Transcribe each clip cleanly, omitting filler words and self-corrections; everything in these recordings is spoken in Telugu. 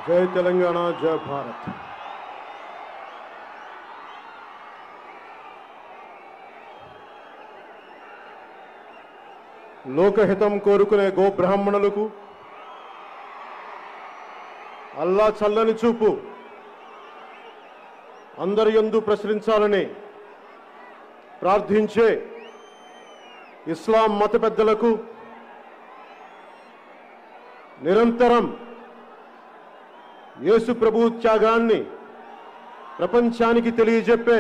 जय तेलंगाना, जय भारत। लोकहितं कोरुकुने गो ब्राह्मणुलकु अल्ला चल्లని చూపు అందరి యందు ప్రసరించాలని ప్రార్థించే ఇస్లాం మత పెద్దలకు నిరంతరం యేసు ప్రభు త్యాగాన్ని ప్రపంచానికి తెలియజెప్పే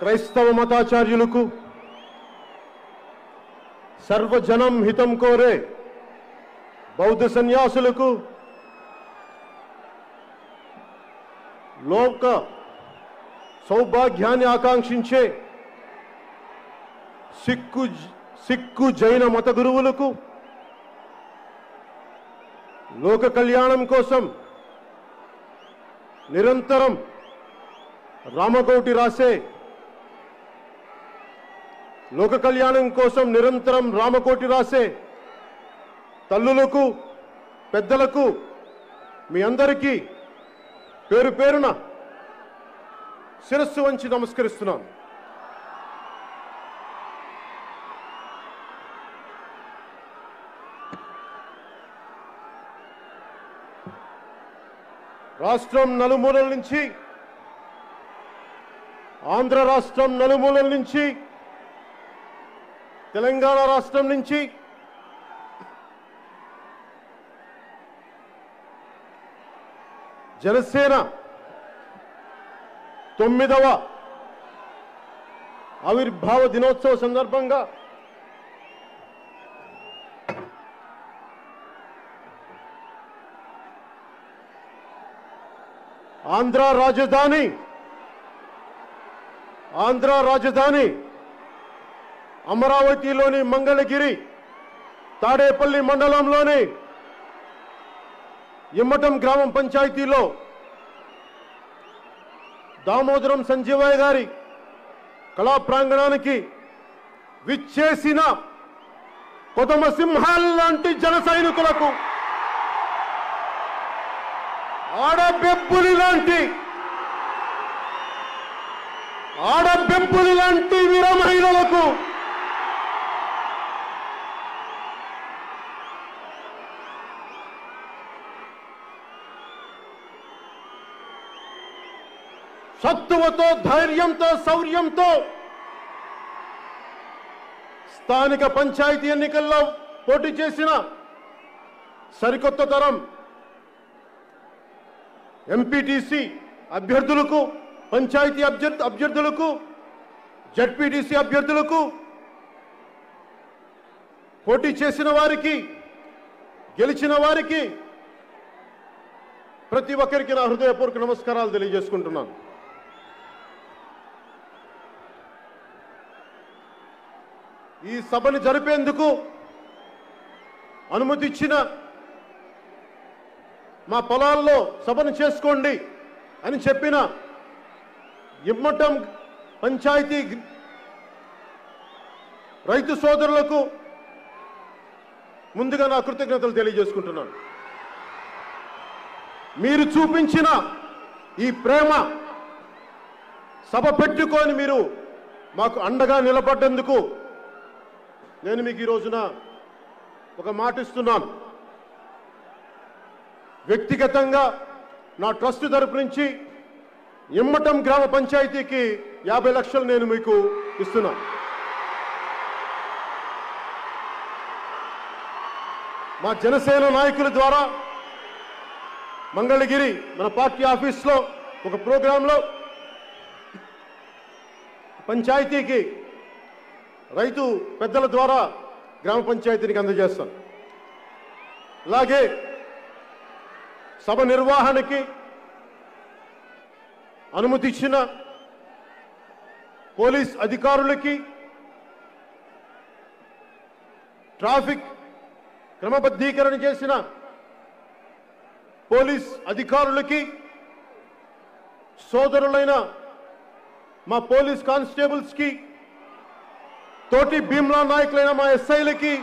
క్రైస్తవ మతాచార్యులకు సర్వజనం హితం కోరే బౌద్ధ సన్యాసులకు లోక సౌభాగ్యాన్ని ఆకాంక్షించే సిక్కు జైన మత గురువులకు లోక కళ్యాణం కోసం నిరంతరం రామకోటి రాసే లోక కళ్యాణం కోసం నిరంతరం రామకోటి రాసే తల్లులకు పెద్దలకు మీ అందరికీ పేరు పేరున శిరస్సు వంచి నమస్కరిస్తున్నాను. రాష్ట్రం నలుమూలల నుంచి, ఆంధ్ర రాష్ట్రం నలుమూలల నుంచి, తెలంగాణ రాష్ట్రం నుంచి జనసేన 9వ ఆవిర్భావ దినోత్సవ సందర్భంగా ఆంధ్ర రాజధాని అమరావతిలోని మంగళగిరి తాడేపల్లి మండలంలోని ఇమ్మటం గ్రామం పంచాయతీలో దామోదరం సంజీవయ్య గారి కళా ప్రాంగణానికి విచ్చేసిన కొదమ సింహాల లాంటి జన సైనికులకు, ఆడబెబ్బులి లాంటి వీర మహిళలకు, సత్తువతో, ధైర్యంతో, శౌర్యంతో స్థానిక పంచాయతీ ఎన్నికల్లో పోటీ చేసిన సరికొత్త తరం ఎంపీటీసీ అభ్యర్థులకు, పంచాయతీ అభ్యర్థులకు, జడ్పీటీసీ అభ్యర్థులకు, పోటీ చేసిన వారికి, గెలిచిన వారికి ప్రతి ఒక్కరికి నా హృదయపూర్వక నమస్కారాలు తెలియజేసుకుంటున్నాను. ఈ సభను జరిపేందుకు అనుమతి ఇచ్చిన, మా పొలాల్లో సభను చేసుకోండి అని చెప్పిన ఇమ్మటం పంచాయతీ రైతు సోదరులకు ముందుగా నా కృతజ్ఞతలు తెలియజేసుకుంటున్నాను. మీరు చూపించిన ఈ ప్రేమ, సభ పెట్టుకొని మీరు మాకు అండగా నిలబడ్డందుకు నేను మీకు ఈ రోజున ఒక మాట ఇస్తున్నాను. వ్యక్తిగతంగా నా ట్రస్ట్ తరపు నుంచి ఇమ్మటం గ్రామ పంచాయతీకి 50 లక్షలు నేను మీకు ఇస్తున్నాను. మా జనసేన నాయకుల ద్వారా మంగళగిరి మన పార్టీ ఆఫీస్లో ఒక ప్రోగ్రాంలో పంచాయతీకి రైతు పెద్దల ద్వారా గ్రామ పంచాయతీనికి అందజేస్తాను. అలాగే సభ నిర్వహణకి అనుమతి ఇచ్చిన పోలీస్ అధికారులకి, ట్రాఫిక్ క్రమబద్ధీకరణ చేసిన పోలీస్ అధికారులకి, సోదరులైన మా పోలీస్ కానిస్టేబుల్స్కి, తోటి భీమ్లా నాయకులైన మా ఎస్ఐలకి,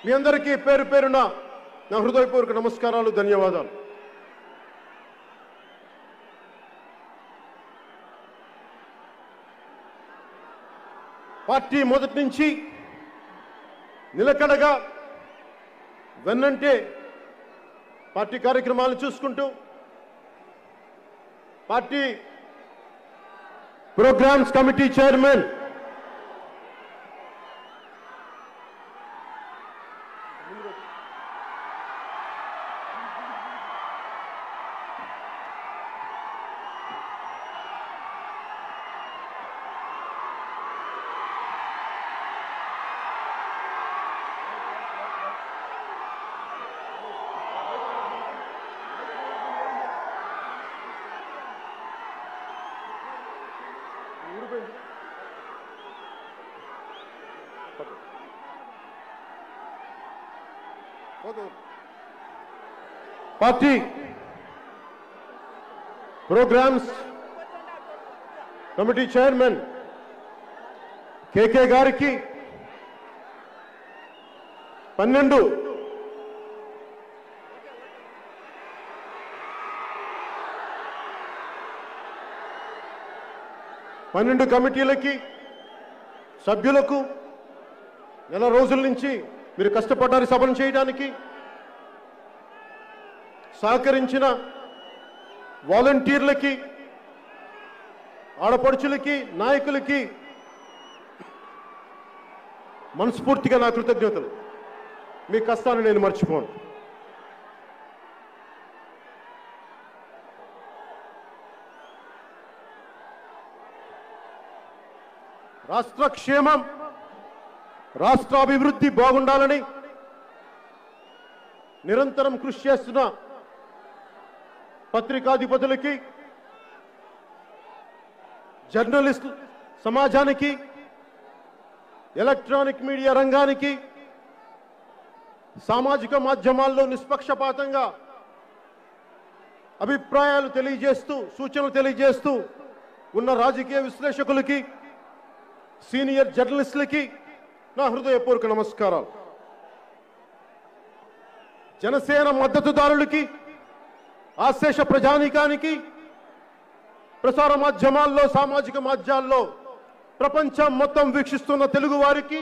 మీ అందరికీ పేరు పేరున నా హృదయపూర్వక నమస్కారాలు, ధన్యవాదాలు. పార్టీ మొదటి నుంచి నిలకడగా వెన్నంటే పార్టీ కార్యక్రమాలను చూసుకుంటూ party programs committee chairman party programs committee chairman KK గారికి 12 కమిటీలకి సభ్యులకు నెల రోజుల నుంచి మీరు కష్టపడ్డారు సభను చేయడానికి. సహకరించిన వాలంటీర్లకి, ఆడపడుచులకి, నాయకులకి మనస్ఫూర్తిగా నా కృతజ్ఞతలు. మీ కష్టాన్ని నేను మర్చిపోను. రాష్ట్ర క్షేమం, రాష్ట్ర అభివృద్ధి బాగుండాలని నిరంతరం కృషి చేస్తున్న పత్రికాధిపతులకి, జర్నలిస్ట్ సమాజానికి, ఎలక్ట్రానిక్ మీడియా రంగానికి, సామాజిక మాధ్యమాల్లో నిష్పక్షపాతంగా అభిప్రాయాలు తెలియజేస్తూ, సూచనలు తెలియజేస్తూ ఉన్న రాజకీయ విశ్లేషకులకి, సీనియర్ జర్నలిస్టులకి నా హృదయపూర్వక నమస్కారాలు. జనసేన మద్దతుదారులకి, ఆశేష ప్రజానీకానికి, ప్రసార మాధ్యమాల్లో, సామాజిక మాధ్యమాల్లో ప్రపంచం మొత్తం వీక్షిస్తున్న తెలుగు వారికి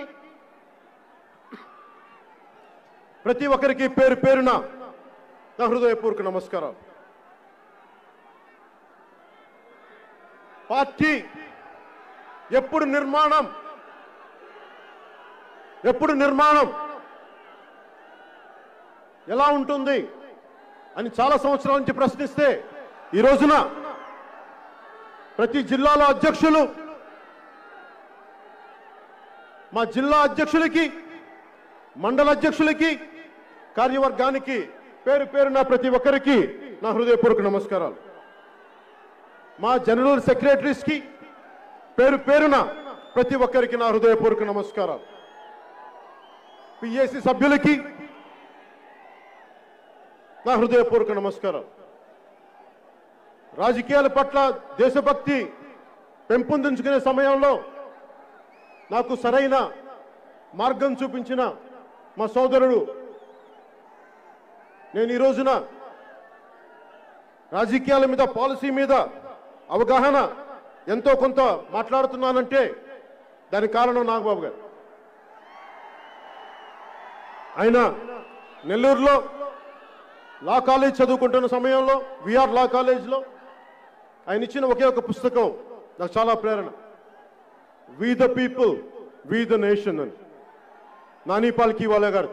ప్రతి ఒక్కరికి పేరు పేరున నా హృదయపూర్వక నమస్కారాలు. పార్టీ ఎప్పుడు నిర్మాణం ఎలా ఉంటుంది అని చాలా సంవత్సరాల నుంచి ప్రశ్నిస్తే ఈ రోజున ప్రతి జిల్లాలో అధ్యక్షులు, మా జిల్లా అధ్యక్షులకి, మండల అధ్యక్షులకి, కార్యవర్గానికి పేరు పేరున ప్రతి ఒక్కరికి నా హృదయపూర్వక నమస్కారాలు. మా జనరల్ సెక్రటరీస్కి పేరు పేరున ప్రతి ఒక్కరికి నా హృదయపూర్వక నమస్కారాలు. పిఏసి సభ్యులకి నా హృదయపూర్వక నమస్కారాలు. రాజకీయాల పట్ల దేశభక్తి పెంపొందించుకునే సమయంలో నాకు సరైన మార్గం చూపించిన మా సోదరుడు, నేను ఈ రోజున రాజకీయాల మీద, పాలసీ మీద అవగాహన ఎంతో కొంత మాట్లాడుతున్నానంటే దానికి కారణం నాగబాబు గారు. ఆయన నెల్లూరులో లా కాలేజ్ చదువుకుంటున్న సమయంలో, విఆర్ లా కాలేజ్లో ఆయన ఇచ్చిన ఒకే ఒక పుస్తకం నాకు చాలా ప్రేరణ. We the people, we the nation అని నాని పాల్కీవాలా గారు.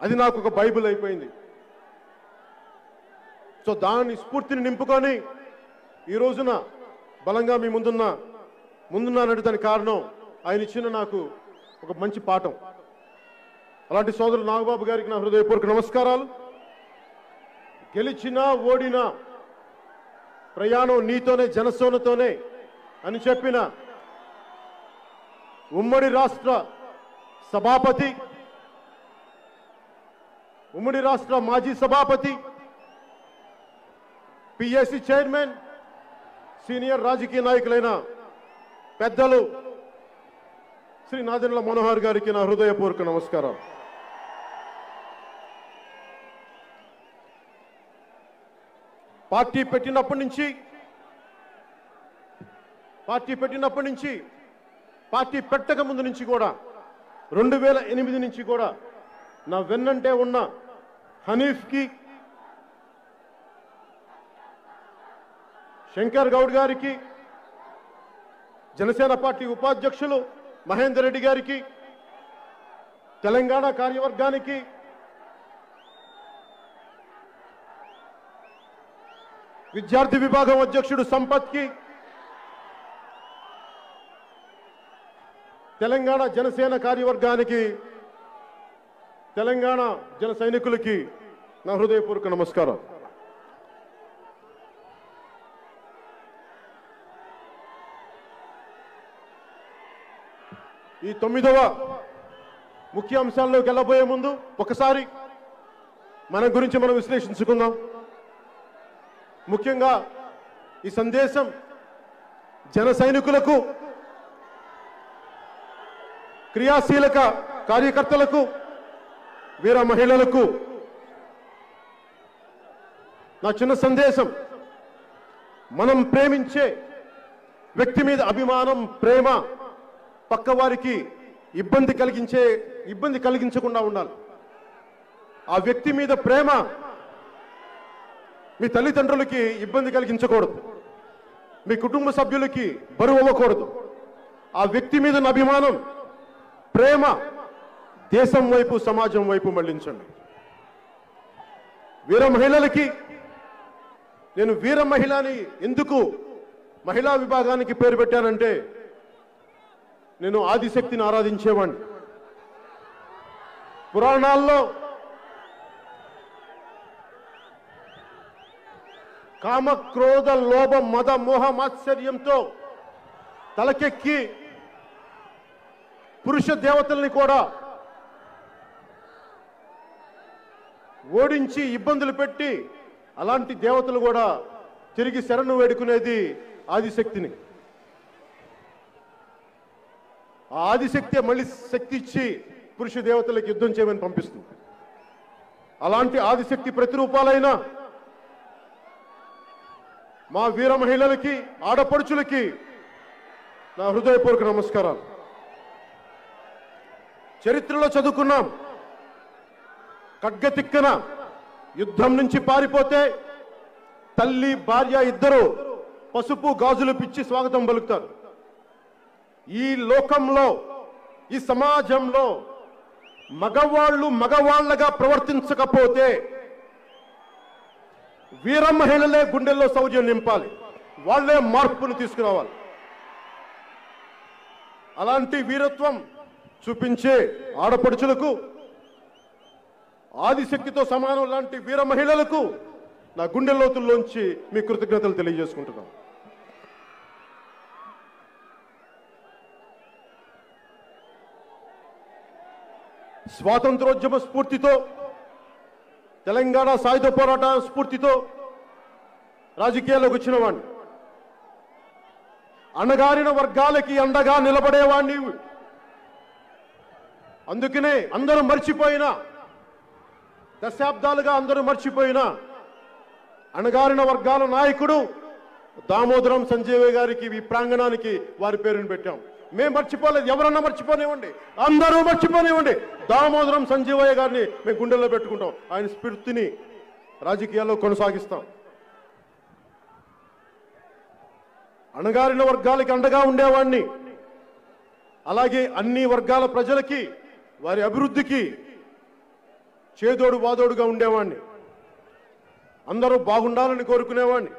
అది నాకు ఒక బైబిల్ అయిపోయింది. సో దాని స్ఫూర్తిని నింపుకొని ఈ రోజున బలంగా మీ ముందున్నానంటే దానికి కారణం ఆయన ఇచ్చిన నాకు ఒక మంచి పాఠం. అలాంటి సోదరులు నాగబాబు గారికి నా హృదయపూర్వక నమస్కారాలు. గెలిచినా ఓడినా ప్రయాణం నీతోనే, జనసేనతోనే అని చెప్పిన ఉమ్మడి రాష్ట్ర సభాపతి, ఉమ్మడి రాష్ట్ర మాజీ సభాపతి, పిఎస్సి చైర్మన్, సీనియర్ రాజకీయ నాయకులైన పెద్దలు శ్రీ నాదెండ్ల మనోహర్ గారికి నా హృదయపూర్వక నమస్కారం. పార్టీ పెట్టినప్పటి నుంచి పార్టీ పెట్టక ముందు నుంచి కూడా 2008 నుంచి కూడా నా వెన్నంటే ఉన్న హనీఫ్కి, శంకర్ గౌడ్ గారికి, జనసేన పార్టీ ఉపాధ్యక్షులు మహేందర్ రెడ్డి గారికి, తెలంగాణ కార్యవర్గానికి, విద్యార్థి విభాగం అధ్యక్షుడు సంపత్కి, తెలంగాణ జనసేన కార్యవర్గానికి, తెలంగాణ జన సైనికులకి నా హృదయపూర్వక నమస్కారం. ఈ 9వ ముఖ్య అంశాల్లోకి వెళ్ళబోయే ముందు ఒకసారి మన గురించి మనం విశ్లేషించుకుందాం. ముఖ్యంగా ఈ సందేశం జన సైనికులకు, క్రియాశీలక కార్యకర్తలకు, వీర మహిళలకు నా చిన్న సందేశం. మనం ప్రేమించే వ్యక్తి మీద అభిమానం, ప్రేమ పక్కవారికి ఇబ్బంది కలిగించకుండా ఉండాలి. ఆ వ్యక్తి మీద ప్రేమ మీ తల్లిదండ్రులకి ఇబ్బంది కలిగించకూడదు, మీ కుటుంబ సభ్యులకి బరువు అవ్వకూడదు. ఆ వ్యక్తి మీద అభిమానం, ప్రేమ దేశం వైపు, సమాజం వైపు మళ్లించండి. వీర మహిళలకి నేను వీర మహిళని ఎందుకు మహిళా విభాగానికి పేరు పెట్టానంటే, నేను ఆదిశక్తిని ఆరాధించేవాడిని. పురాణాల్లో కామ, క్రోధ, లోభ, మద, మోహ, మాత్సర్యంతో తలకెక్కి పురుష దేవతల్ని కూడా ఓడించి ఇబ్బందులు పెట్టి అలాంటి దేవతలు కూడా తిరిగి శరణు వేడుకునేది ఆదిశక్తిని. ఆ ఆదిశక్తి మళ్ళీ శక్తి ఇచ్చి పురుష దేవతలకు యుద్ధం చేయమని పంపిస్తుంది. అలాంటి ఆదిశక్తి ప్రతిరూపాలైన మా వీర మహిళలకి, ఆడపడుచులకి నా హృదయపూర్వక నమస్కారాలు. చరిత్రలో చదువుకున్నాం, ఖడ్గతిక్కన యుద్ధం నుంచి పారిపోతే తల్లి, భార్య ఇద్దరు పసుపు గాజులు పిచ్చి స్వాగతం పలుకుతారు. ఈ లోకంలో, ఈ సమాజంలో మగవాళ్ళు మగవాళ్ళగా ప్రవర్తించకపోతే వీర మహిళలే గుండెల్లో శౌర్యం నింపాలి, వాళ్లే మార్పును తీసుకురావాలి. అలాంటి వీరత్వం చూపించే ఆడపడుచులకు, ఆదిశక్తితో సమానం లాంటి వీర మహిళలకు నా గుండె లోతుల్లోంచి మీ కృతజ్ఞతలు తెలియజేసుకుంటున్నాను. స్వాతంత్రోద్యమ స్ఫూర్తితో, తెలంగాణ సాయుధ పోరాట స్ఫూర్తితో రాజకీయాల్లోకి వచ్చిన వాడిని. అణగారిన వర్గాలకి అండగా నిలబడేవాడిని. అందుకనే అందరూ మర్చిపోయినా, దశాబ్దాలుగా అందరూ మర్చిపోయినా అణగారిన వర్గాల నాయకుడు దామోదరం సంజయ్ గారికి ఈ ప్రాంగణానికి వారి పేరుని పెట్టాం. మేము మర్చిపోలేదు, ఎవరన్నా మర్చిపోనివ్వండి, అందరూ మర్చిపోనివ్వండి, దామోదరం సంజీవయ్య గారిని మేము గుండెల్లో పెట్టుకుంటాం. ఆయన స్ఫూర్తిని రాజకీయాల్లో కొనసాగిస్తాం. అణగారిన వర్గాలకి అండగా ఉండేవాడిని. అలాగే అన్ని వర్గాల ప్రజలకి, వారి అభివృద్ధికి చేదోడు వాదోడుగా ఉండేవాడిని. అందరూ బాగుండాలని కోరుకునేవాడిని.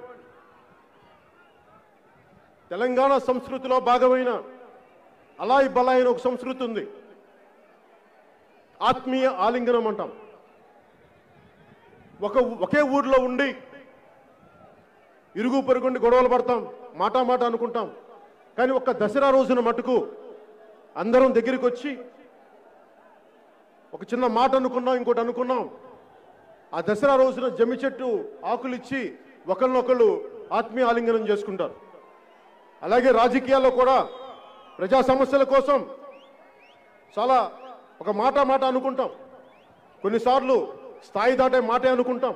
తెలంగాణ సంస్కృతిలో భాగమైన అలాయి బలాయి ఒక సంస్కృతి ఉంది. ఆత్మీయ ఆలింగనం అంటాం. ఒకే ఊర్లో ఉండి ఇరుగు పొరుగుండి గొడవలు పడతాం, మాట అనుకుంటాం. కానీ ఒక్క దసరా రోజున మటుకు అందరం దగ్గరికి వచ్చి ఒక చిన్న మాట అనుకున్నాం, ఇంకోటి అనుకున్నాం. ఆ దసరా రోజున జమ్మి చెట్టు ఆకులు ఇచ్చి ఒకరినొకళ్ళు ఆత్మీయ ఆలింగనం చేసుకుంటారు. అలాగే రాజకీయాల్లో కూడా ప్రజా సమస్యల కోసం చాలా ఒక మాట అనుకుంటాం, కొన్నిసార్లు స్థాయి దాటే మాటే అనుకుంటాం.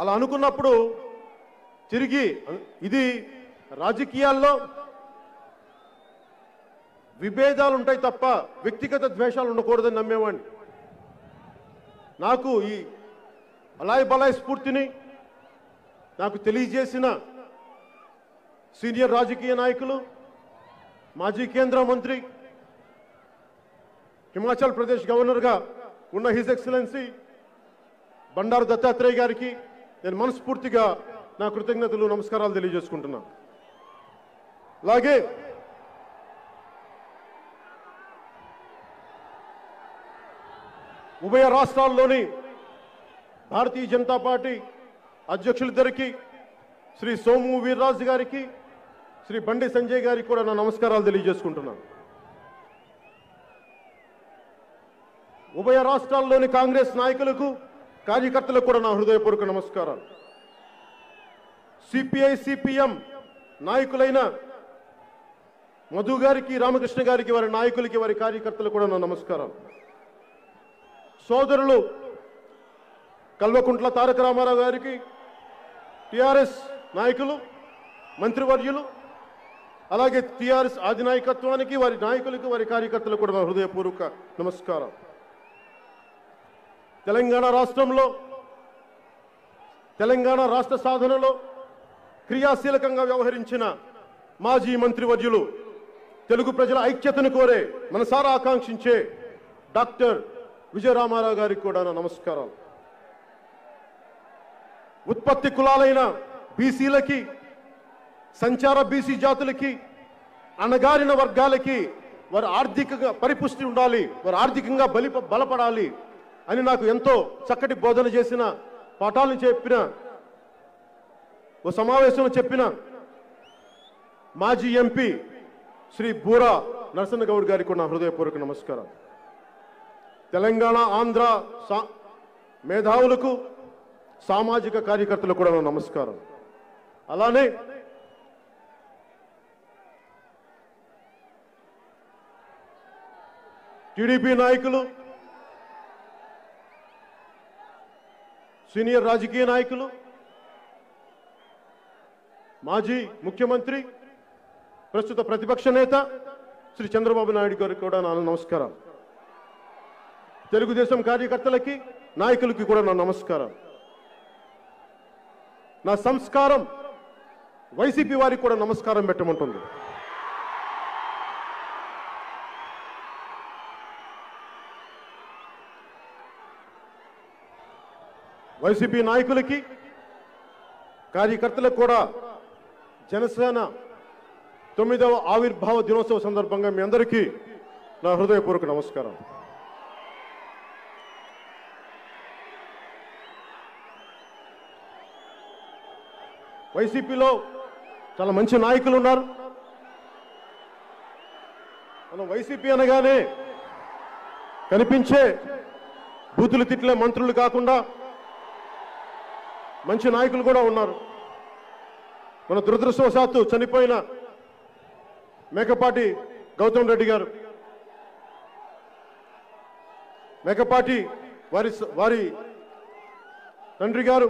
అలా అనుకున్నప్పుడు తిరిగి ఇది రాజకీయాల్లో విభేదాలు ఉంటాయి తప్ప వ్యక్తిగత ద్వేషాలు ఉండకూడదని నమ్మేవాడిని. నాకు ఈ అలాయ్ బలాయ్ స్ఫూర్తిని నాకు తెలియజేసిన సీనియర్ రాజకీయ నాయకులు, మాజీ కేంద్ర మంత్రి, హిమాచల్ ప్రదేశ్ గవర్నర్గా ఉన్న హిజ్ ఎక్సలెన్సీ బండారు దత్తాత్రేయ గారికి నేను మనస్ఫూర్తిగా నా కృతజ్ఞతలు, నమస్కారాలు తెలియజేసుకుంటున్నాను. అలాగే ఉభయ రాష్ట్రాల్లోని భారతీయ జనతా పార్టీ అధ్యక్షులిద్దరికి, శ్రీ సోము వీర్రాజు గారికి, శ్రీ బండి సంజయ్ గారికి కూడా నా నమస్కారాలు తెలియజేసుకుంటున్నాను. ఉభయ రాష్ట్రాల్లోని కాంగ్రెస్ నాయకులకు, కార్యకర్తలకు కూడా నా హృదయపూర్వక నమస్కారాలు. సిపిఐ సిపిఎం నాయకులైన మధు గారికి, రామకృష్ణ గారికి, వారి నాయకులకి, వారి కార్యకర్తలకు కూడా నా నమస్కారం. సోదరులు కల్వకుంట్ల తారక రామారావు గారికి, టిఆర్ఎస్ నాయకులు, మంత్రివర్యులు, అలాగే టిఆర్ఎస్ అధినాయకత్వానికి, వారి నాయకులకు, వారి కార్యకర్తలకు కూడా నా హృదయపూర్వక నమస్కారం. తెలంగాణ రాష్ట్రంలో, తెలంగాణ రాష్ట్ర సాధనలో క్రియాశీలకంగా వ్యవహరించిన మాజీ మంత్రివర్యులు, తెలుగు ప్రజల ఐక్యతను కోరే, మనసారా ఆకాంక్షించే డాక్టర్ విజయరామారావు గారికి కూడా నా నమస్కారం. ఉత్పత్తి కులాలైన బీసీలకి, సంచార బీసీ జాతులకి, అణగారిన వర్గాలకి వారు ఆర్థికంగా పరిపుష్టి ఉండాలి, వారు ఆర్థికంగా బలపడాలి అని నాకు ఎంతో చక్కటి బోధన చేసిన, పాఠాలను చెప్పిన, ఓ సమావేశంలో చెప్పిన మాజీ ఎంపీ శ్రీ బూరా నరసన్న గౌడ్ గారికి కూడా నా హృదయపూర్వక నమస్కారం. తెలంగాణ, ఆంధ్ర మేధావులకు, సామాజిక కార్యకర్తలకు కూడా నా నమస్కారం. అలానే టీడీపీ నాయకులు, సీనియర్ రాజకీయ నాయకులు, మాజీ ముఖ్యమంత్రి, ప్రస్తుత ప్రతిపక్ష నేత శ్రీ చంద్రబాబు నాయుడు గారికి కూడా నా నమస్కారం. తెలుగుదేశం కార్యకర్తలకి, నాయకులకి కూడా నా నమస్కారం. నా సంస్కారం వైసీపీ వారికి కూడా నమస్కారం పెట్టమంటుంది. వైసీపీ నాయకులకి, కార్యకర్తలకు కూడా జనసేన 9వ ఆవిర్భావ దినోత్సవ సందర్భంగా మీ అందరికీ నా హృదయపూర్వక నమస్కారం. వైసీపీలో చాలా మంచి నాయకులు ఉన్నారు. మనం వైసీపీ అనగానే కనిపించే బూతులు తిట్లే మంత్రులు కాకుండా మంచి నాయకులు కూడా ఉన్నారు. మన దురదృష్టవశాత్తు చనిపోయిన మేకపాటి గౌతమ్ రెడ్డి గారు, మేకపాటి వారి తండ్రి గారు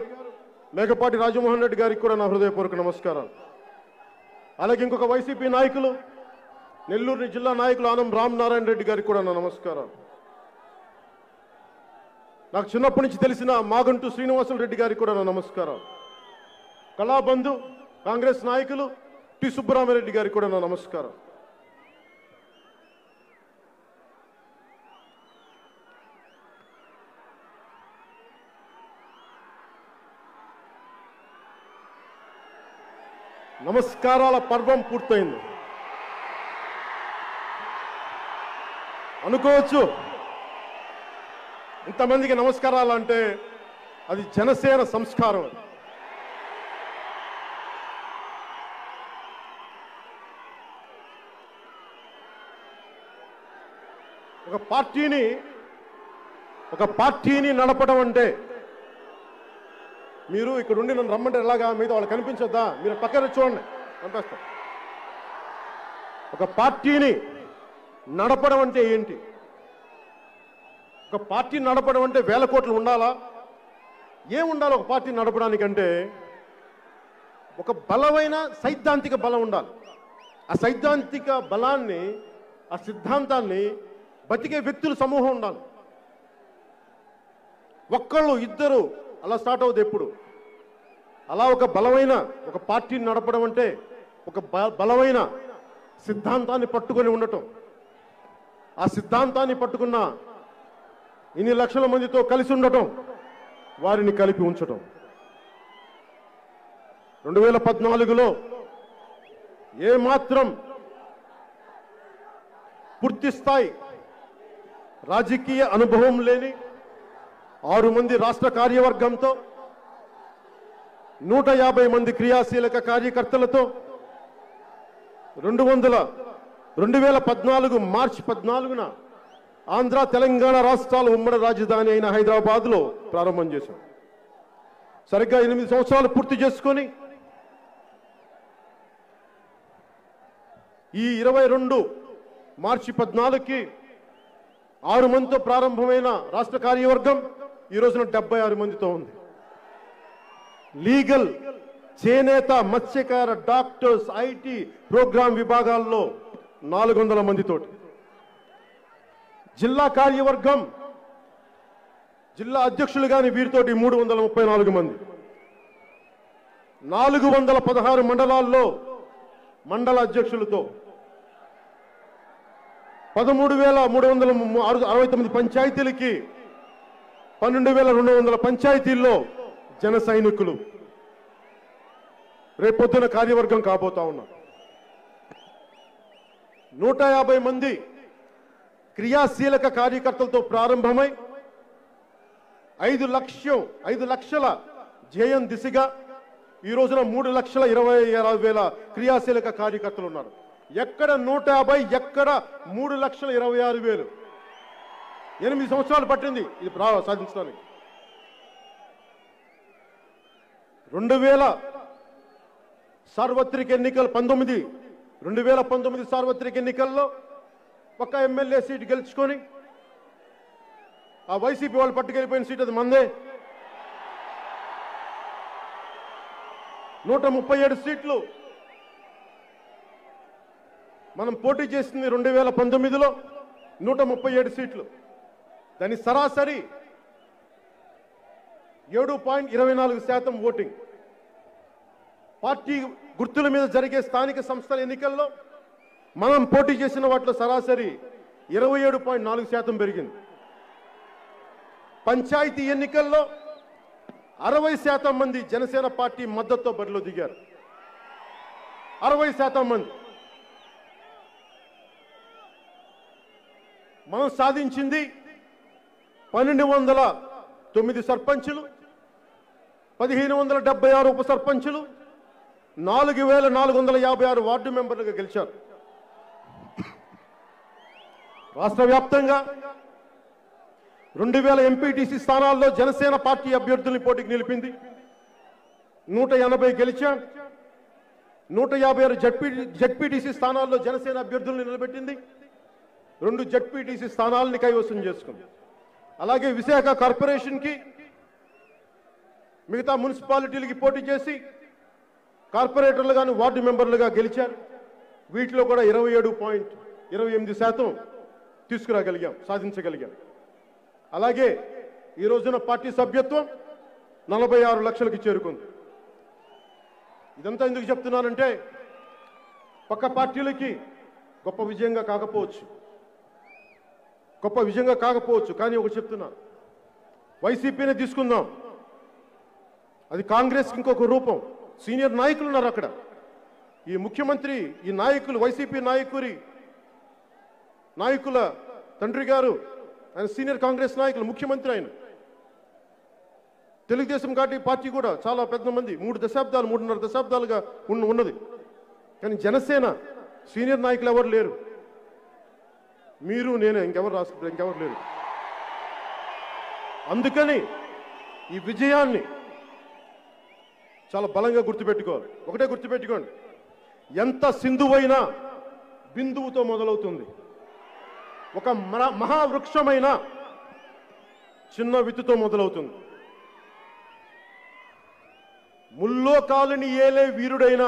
మేకపాటి రాజమోహన్ రెడ్డి గారికి కూడా నా హృదయపూర్వక నమస్కారం. అలాగే ఇంకొక వైసీపీ నాయకులు, నెల్లూరు జిల్లా నాయకులు ఆనం రామనారాయణ రెడ్డి గారికి కూడా నా నమస్కారం. నాకు చిన్నప్పటి నుంచి తెలిసిన మాగంటు శ్రీనివాసులు రెడ్డి గారికి కూడా నా నమస్కారం. కళాబంధు కాంగ్రెస్ నాయకులు టి సుబ్బరామరెడ్డి గారికి కూడా నా నమస్కారం. నమస్కారాల పర్వం పూర్తయింది అనుకోవచ్చు. ఇంతమందికి నమస్కారాలు అంటే అది జనసేన సంస్కారం. ఒక పార్టీని నడపడం అంటే, మీరు ఇక్కడ ఉండి నన్ను రమ్మంటే ఎలాగా, మీద వాళ్ళు కనిపించొద్దా, మీరు పక్కన చూడండి పంపిస్తాం. ఒక పార్టీని నడపడం అంటే ఏంటి? ఒక పార్టీ నడపడం అంటే వేల కోట్లు ఉండాలా? ఏముండాలి ఒక పార్టీ నడపడానికంటే? ఒక బలమైన సైద్ధాంతిక బలం ఉండాలి. ఆ సైద్ధాంతిక బలాన్ని, ఆ సిద్ధాంతాన్ని బతికే వ్యక్తుల సమూహం ఉండాలి. ఒక్కళ్ళు ఇద్దరు అలా స్టార్ట్ అవుతుంది ఎప్పుడు. అలా ఒక బలమైన ఒక పార్టీని నడపడం అంటే ఒక బలమైన సిద్ధాంతాన్ని పట్టుకొని ఉండటం. ఆ సిద్ధాంతాన్ని పట్టుకున్న ఇన్ని లక్షల మందితో కలిసి ఉండటం, వారిని కలిపి ఉంచటం. 2014లో ఏమాత్రం పూర్తి స్థాయి రాజకీయ అనుభవం లేని 6 మంది రాష్ట్ర కార్యవర్గంతో 150 మంది క్రియాశీలక కార్యకర్తలతో 2014 మార్చి 14న ఆంధ్ర తెలంగాణ రాష్ట్రాల ఉమ్మడి రాజధాని అయిన హైదరాబాద్లో ప్రారంభం చేశాం. సరిగ్గా 8 సంవత్సరాలు పూర్తి చేసుకొని ఈ 22 మార్చి 14కి 6 మందితో ప్రారంభమైన రాష్ట్ర కార్యవర్గం ఈ రోజున 76 మందితో ఉంది. లీగల్, చేనేత, మత్స్యకార, డాక్టర్స్, ఐటీ, ప్రోగ్రామ్ విభాగాల్లో 400 మందితోటి. జిల్లా కార్యవర్గం, జిల్లా అధ్యక్షులు కానీ వీరితోటి 334 మంది. 416 మండలాల్లో మండల అధ్యక్షులతో 13,369 పంచాయతీలకి 12,200 పంచాయతీల్లో జన సైనికులు రేపొద్దున కార్యవర్గం కాబోతా ఉన్నారు. 150 మంది క్రియాశీలక కార్యకర్తలతో ప్రారంభమై 5 లక్షల ధ్యేయం దిశగా ఈ రోజున 3,26,000 క్రియాశీలక కార్యకర్తలు ఉన్నారు. ఎక్కడ 150, ఎక్కడ 3,26,000. 8 సంవత్సరాలు పట్టింది ఇది సాధించడానికి. 2000 సార్వత్రిక ఎన్నికలు 2019 సార్వత్రిక ఎన్నికల్లో ఒక ఎమ్మెల్యే సీటు గెలుచుకొని ఆ వైసీపీ వాళ్ళు పట్టుకెళ్ళిపోయిన సీట్ అది మందే. 137 సీట్లు మనం పోటీ చేసింది 2019లో 137 సీట్లు. దాని సరాసరి 7.24% ఓటింగ్. పార్టీ గుర్తుల మీద జరిగే స్థానిక సంస్థల ఎన్నికల్లో మనం పోటీ చేసిన వాటిలో సరాసరి 27.4% పెరిగింది. పంచాయతీ ఎన్నికల్లో 60% మంది జనసేన పార్టీ మద్దతుతో బరిలో దిగారు. 60% మంది. మనం సాధించింది 1,209 సర్పంచులు, 1,576 ఉప సర్పంచులు, 4,456 వార్డు మెంబర్లుగా గెలిచారు. రాష్ట్ర వ్యాప్తంగా 2,000 ఎంపీటీసీ స్థానాల్లో జనసేన పార్టీ అభ్యర్థుల్ని పోటీకి నిలిపింది. 180 గెలిచాం. 156 జడ్పీటీసీ స్థానాల్లో జనసేన అభ్యర్థుల్ని నిలబెట్టింది. 2 జడ్పీటీసీ స్థానాలని కైవసం చేసుకుంది. అలాగే విశాఖ కార్పొరేషన్కి, మిగతా మున్సిపాలిటీలకి పోటీ చేసి కార్పొరేటర్లు కానీ వార్డు మెంబర్లుగా గెలిచారు. వీటిలో కూడా 27.28% తీసుకురాగలిగాం, సాధించగలిగాం. అలాగే ఈ రోజున పార్టీ సభ్యత్వం 46 లక్షలకి చేరుకుంది. ఇదంతా ఎందుకు చెప్తున్నానంటే పక్క పార్టీలకి గొప్ప విజయంగా కాకపోవచ్చు, కానీ ఒకటి చెప్తున్నా, వైసీపీనే తీసుకుందాం, అది కాంగ్రెస్కి ఇంకొక రూపం. సీనియర్ నాయకులు ఉన్నారు అక్కడ. ఈ ముఖ్యమంత్రి, ఈ నాయకులు, వైసీపీ నాయకుల తండ్రి గారు, ఆయన సీనియర్ కాంగ్రెస్ నాయకులు, ముఖ్యమంత్రి ఆయన. తెలుగుదేశం పార్టీ కూడా చాలా పెద్ద మంది, 3.5 దశాబ్దాలుగా ఉన్నది. కానీ జనసేన సీనియర్ నాయకులు ఎవరు లేరు. మీరు, నేనే, ఇంకెవరు లేరు. అందుకని ఈ విజయాన్ని చాలా బలంగా గుర్తుపెట్టుకోవాలి. ఒకటే గుర్తుపెట్టుకోండి, ఎంత సింధువైనా బిందువుతో మొదలవుతుంది. ఒక మహావృక్షమైన చిన్న విత్తుతో మొదలవుతుంది. ముల్లోకాలని ఏలే వీరుడైన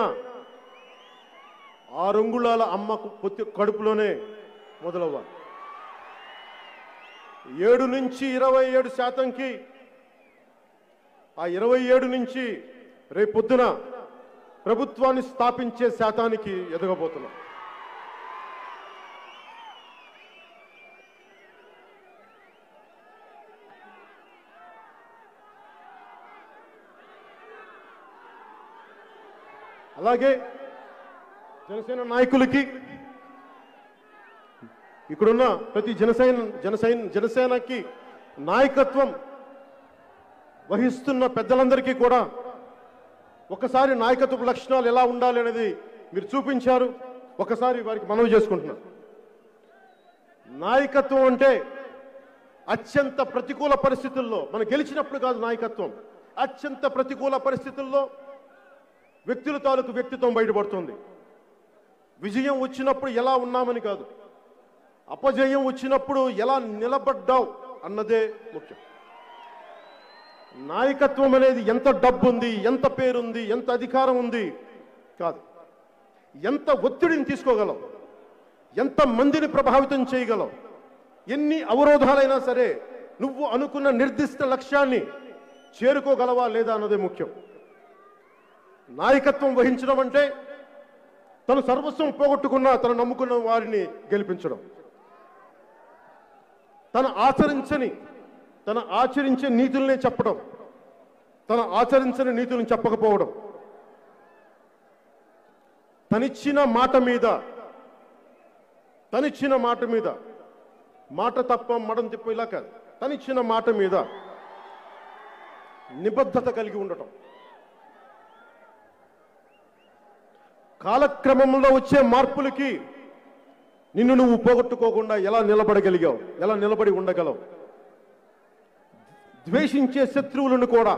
6 అంగుళాల అమ్మ కడుపులోనే మొదలవ్వాలి. 7 నుంచి 27%కి, ఆ 27 నుంచి రేపొద్దున ప్రభుత్వాన్ని స్థాపించే శాతానికి ఎదగబోతున్నాం. అలాగే జనసేన నాయకులకి, ఇక్కడున్న ప్రతి జనసేనకి నాయకత్వం వహిస్తున్న పెద్దలందరికీ కూడా ఒకసారి నాయకత్వ లక్షణాలు ఎలా ఉండాలి అనేది మీరు చూపించారు. ఒకసారి వారికి మనవి చేసుకుంటున్నాను. నాయకత్వం అంటే అత్యంత ప్రతికూల పరిస్థితుల్లో, మనం గెలిచినప్పుడు కాదు నాయకత్వం, అత్యంత ప్రతికూల పరిస్థితుల్లో వ్యక్తుల తాలూకు వ్యక్తిత్వం బయటపడుతుంది. విజయం వచ్చినప్పుడు ఎలా ఉన్నామని కాదు, అపజయం వచ్చినప్పుడు ఎలా నిలబడ్డావు అన్నదే ముఖ్యం. నాయకత్వం అనేది ఎంత డబ్బు ఉంది, ఎంత పేరుంది, ఎంత అధికారం ఉంది కాదు, ఎంత ఒత్తిడిని తీసుకోగలం, ఎంత మందిని ప్రభావితం చేయగలం, ఎన్ని అవరోధాలైనా సరే నువ్వు అనుకున్న నిర్దిష్ట లక్ష్యాన్ని చేరుకోగలవా లేదా అన్నదే ముఖ్యం. నాయకత్వం వహించడం అంటే తను సర్వస్వం పోగొట్టుకున్న తను నమ్ముకున్న వారిని గెలిపించడం, తన ఆచరించే నీతుల్ని చెప్పడం, తన ఆచరించని నీతులను చెప్పకపోవడం, తనిచ్చిన మాట మీద మాట తప్ప మడం తిప్ప ఇలా కాదు, తనిచ్చిన మాట మీద నిబద్ధత కలిగి ఉండటం, కాలక్రమంలో వచ్చే మార్పులకి నిన్ను నువ్వు పోగొట్టుకోకుండా ఎలా నిలబడగలిగావు, ఎలా నిలబడి ఉండగలవు, ద్వేషించే శత్రువులను కూడా,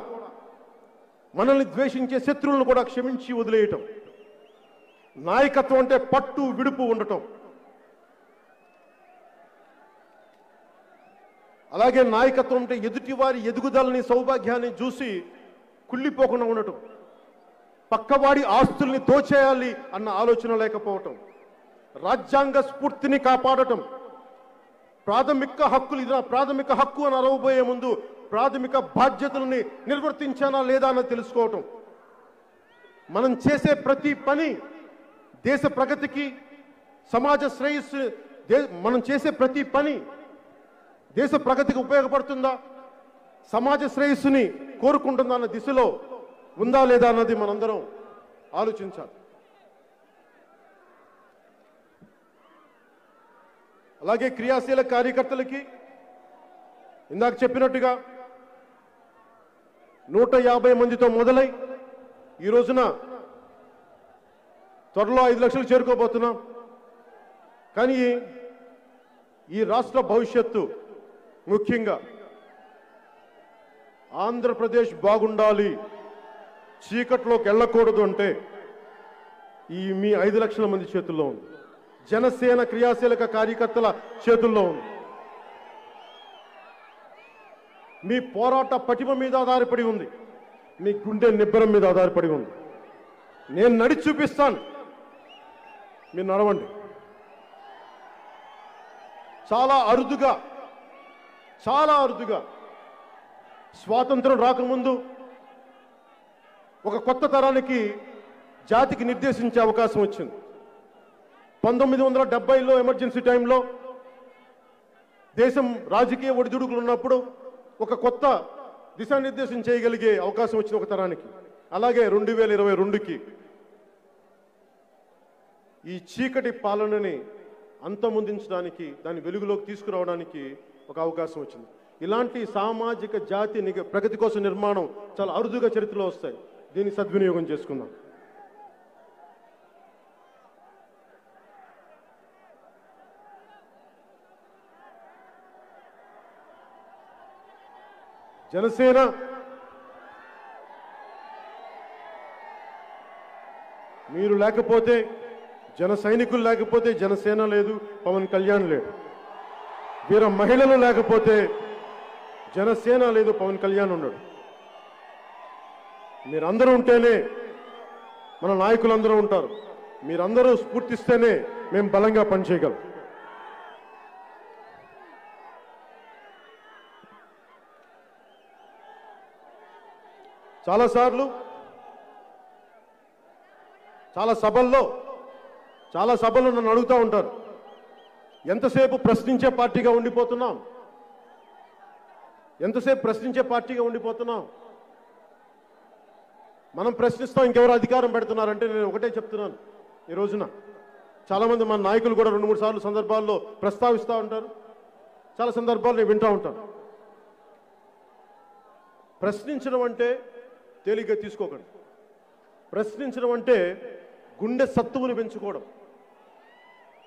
మనల్ని ద్వేషించే శత్రువులను కూడా క్షమించి వదిలేయటం. నాయకత్వం అంటే పట్టు విడుపు ఉండటం. అలాగే నాయకత్వం అంటే ఎదుటివారి ఎదుగుదలని, సౌభాగ్యాన్ని చూసి కుళ్ళిపోకుండా ఉండటం, పక్కవాడి ఆస్తుల్ని దోచేయాలి అన్న ఆలోచన లేకపోవటం, రాజ్యాంగ స్ఫూర్తిని కాపాడటం, ప్రాథమిక హక్కులు, ఇది నా ప్రాథమిక హక్కు అని అరవబోయే ముందు ప్రాథమిక బాధ్యతల్ని నిర్వర్తించానా లేదా అన్నది తెలుసుకోవటం. మనం చేసే ప్రతి పని దేశ ప్రగతికి, సమాజ శ్రేయస్సు, మనం చేసే ప్రతి పని దేశ ప్రగతికి ఉపయోగపడుతుందా, సమాజ శ్రేయస్సుని కోరుకుంటుందా అన్న దిశలో ఉందా లేదా అన్నది మనందరం ఆలోచించాలి. అలాగే క్రియాశీల కార్యకర్తలకి ఇందాక చెప్పినట్టుగా 150 మందితో మొదలై ఈ రోజున త్వరలో 5 లక్షలు చేరుకోబోతున్నాం. కానీ ఈ రాష్ట్ర భవిష్యత్తు, ముఖ్యంగా ఆంధ్రప్రదేశ్ బాగుండాలి, చీకట్లోకి వెళ్ళకూడదు అంటే ఈ మీ 5 లక్షల మంది చేతుల్లో ఉంది, జనసేన క్రియాశీలక కార్యకర్తల చేతుల్లో ఉంది. మీ పోరాట పటిమ మీద ఆధారపడి ఉంది, మీ గుండె నిబ్బరం మీద ఆధారపడి ఉంది. నేను నడిచి చూపిస్తాను, మీరు నడవండి. చాలా అరుదుగా స్వాతంత్రం రాకముందు ఒక కొత్త తరానికి, జాతికి నిర్దేశించే అవకాశం వచ్చింది. 1970లో ఎమర్జెన్సీ టైంలో దేశం రాజకీయ ఒడిదుడుకులు ఉన్నప్పుడు ఒక కొత్త దిశానిర్దేశం చేయగలిగే అవకాశం వచ్చింది ఒక తరానికి. అలాగే 2022కి ఈ చీకటి పాలనని అంతమొందించడానికి, దాని వెలుగులోకి తీసుకురావడానికి ఒక అవకాశం వచ్చింది. ఇలాంటి సామాజిక జాతి ప్రగతి కోసం నిర్మాణం చాలా అరుదుగా చరిత్రలో వస్తాయి. దీన్ని సద్వినియోగం చేసుకుందాం. జనసేన మీరు లేకపోతే, జన సైనికులు లేకపోతే జనసేన లేదు, పవన్ కళ్యాణ్ లేడు. వీర మహిళలు లేకపోతే జనసేన లేదు, పవన్ కళ్యాణ్ ఉన్నాడు. మీరందరూ ఉంటేనే మన నాయకులందరూ ఉంటారు. మీరందరూ స్ఫూర్తిస్తేనే మేము బలంగా పనిచేయగలం. చాలాసార్లు చాలా సభల్లో నన్ను అడుగుతూ ఉంటారు, ఎంతసేపు ప్రశ్నించే పార్టీగా ఉండిపోతున్నాం, ఎంతసేపు ప్రశ్నించే పార్టీగా ఉండిపోతున్నాం, మనం ప్రశ్నిస్తాం ఇంకెవరు అధికారం పెడుతున్నారంటే నేను ఒకటే చెప్తున్నాను. ఈ రోజున చాలామంది మన నాయకులు కూడా 2-3 సార్లు సందర్భాల్లో ప్రస్తావిస్తూ ఉంటారు. చాలా సందర్భాలు నేను వింటూ ఉంటాను. ప్రశ్నించడం అంటే తేలిగ్గా తీసుకోకండి. ప్రశ్నించడం అంటే గుండె సత్తువును పెంచుకోవడం.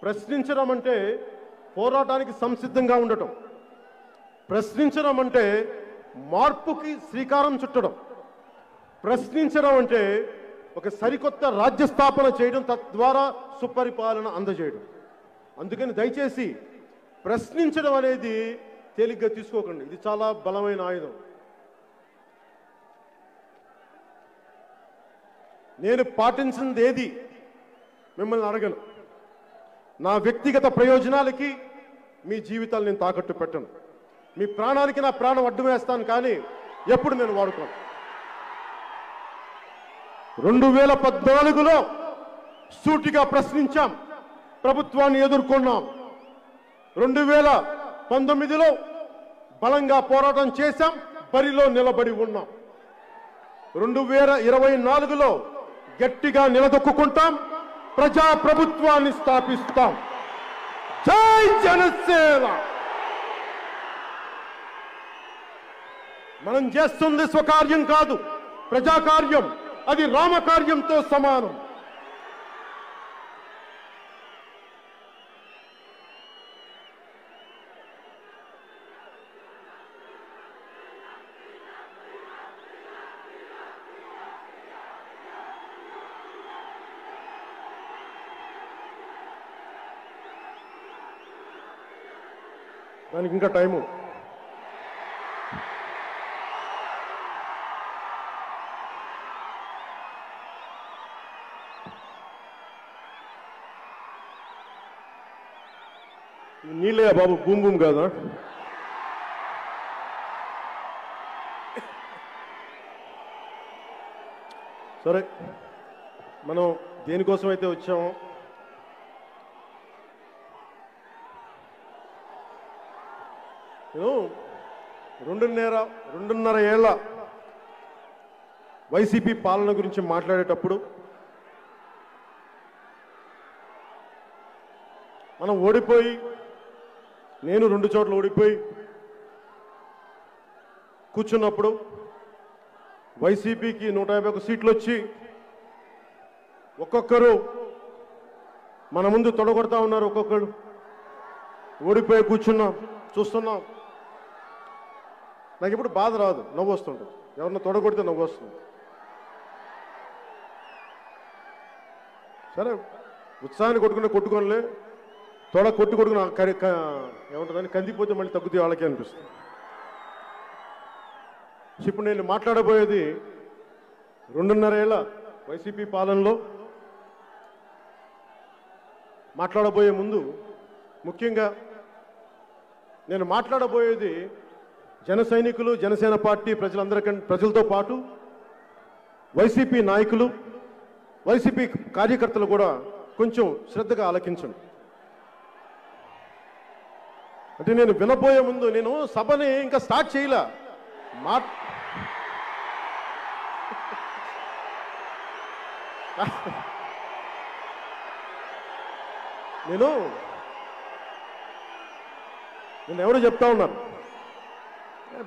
ప్రశ్నించడం అంటే పోరాటానికి సంసిద్ధంగా ఉండటం. ప్రశ్నించడం అంటే మార్పుకి శ్రీకారం చుట్టడం. ప్రశ్నించడం అంటే ఒక సరికొత్త రాజ్య స్థాపన చేయడం, తద్వారా సుపరిపాలన అందజేయడం. అందుకని దయచేసి ప్రశ్నించడం అనేది తేలిగ్గా తీసుకోకండి. ఇది చాలా బలమైన ఆయుధం. నేను పాటించింది ఏది మిమ్మల్ని అడగను. నా వ్యక్తిగత ప్రయోజనాలకి మీ జీవితాలు నేను తాకట్టు పెట్టను. మీ ప్రాణానికి నా ప్రాణం అడ్డు వేస్తాను, కానీ ఎప్పుడు నేను వాడుకోను. 2014లో సూటిగా ప్రశ్నించాం, ప్రభుత్వాన్ని ఎదుర్కొన్నాం. 2019లో బలంగా పోరాటం చేశాం, బరిలో నిలబడి ఉన్నాం. 2024లో గట్టిగా నిలదొక్కుంటాం, ప్రజా ప్రభుత్వాన్ని స్థాపిస్తాం. జై జనసేన. మనం చేస్తుంది స్వకార్యం కాదు, ప్రజాకార్యం. అది రామకార్యంతో సమానం. దానికి ఇంకా టైము. నీళ్ళే బాబు, భూమి భూమి కాదా? సరే, మనం దేనికోసం అయితే వచ్చామో నేను 2.5 ఏళ్ల వైసీపీ పాలన గురించి మాట్లాడేటప్పుడు మనం ఓడిపోయి, నేను 2 చోట్ల ఓడిపోయి కూర్చున్నప్పుడు వైసీపీకి 151 సీట్లు వచ్చి ఒక్కొక్కరు మన ముందు తొడగొడతా ఉన్నారు. ఒక్కొక్కరు ఓడిపోయి కూర్చున్నాం, చూస్తున్నాం. నాకు ఇప్పుడు బాధ రాదు, నవ్వు వస్తుంటుంది. ఎవరన్నా తొడగొడితే నవ్వు వస్తుంది. సరే, ఉత్సాహాన్ని కొట్టుకోనిలే, కొట్టుకుని ఏముంటుందని కందిపోతే మళ్ళీ తగ్గుతాయి వాళ్ళకి అనిపిస్తుంది. ఇప్పుడు నేను మాట్లాడబోయేది 2.5 ఏళ్ల వైసీపీ పాలనలో. మాట్లాడబోయే ముందు ముఖ్యంగా నేను మాట్లాడబోయేది జన సైనికులు, జనసేన పార్టీ ప్రజలతో పాటు వైసీపీ నాయకులు, వైసీపీ కార్యకర్తలు కూడా కొంచెం శ్రద్ధగా ఆలకించండి. అంటే నేను వినబోయే ముందు, నేను సభని ఇంకా స్టార్ట్ చేయలే. నేను ఎవరు చెప్తా ఉన్నారు,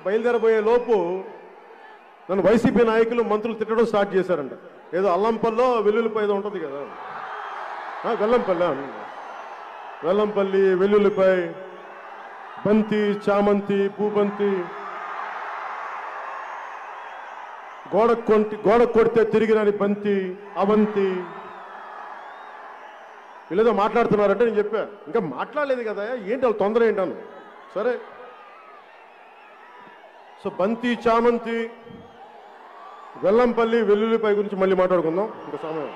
బయలుదేరబోయే లోపు నన్ను వైసీపీ నాయకులు, మంత్రులు తిట్టడం స్టార్ట్ చేశారంట. ఏదో అల్లంపల్లో వెల్లుల్లిపాయ ఏదో ఉంటుంది కదా, వెల్లంపల్లి, వెల్లుల్లిపాయ, బంతి, చామంతి, పూబంతి, గోడ కొడితే తిరిగి రాని బంతి, అవంతి, వీళ్ళేదో మాట్లాడుతున్నారంటే నేను చెప్పా, ఇంకా మాట్లాడలేదు కదా, ఏంటి వాళ్ళ తొందర ఏంటను. సరే, సో బంతి చామంతి వెల్లంపల్లి వెల్లుల్లిపై గురించి మళ్ళీ మాట్లాడుకుందాం ఇంకా సమయం.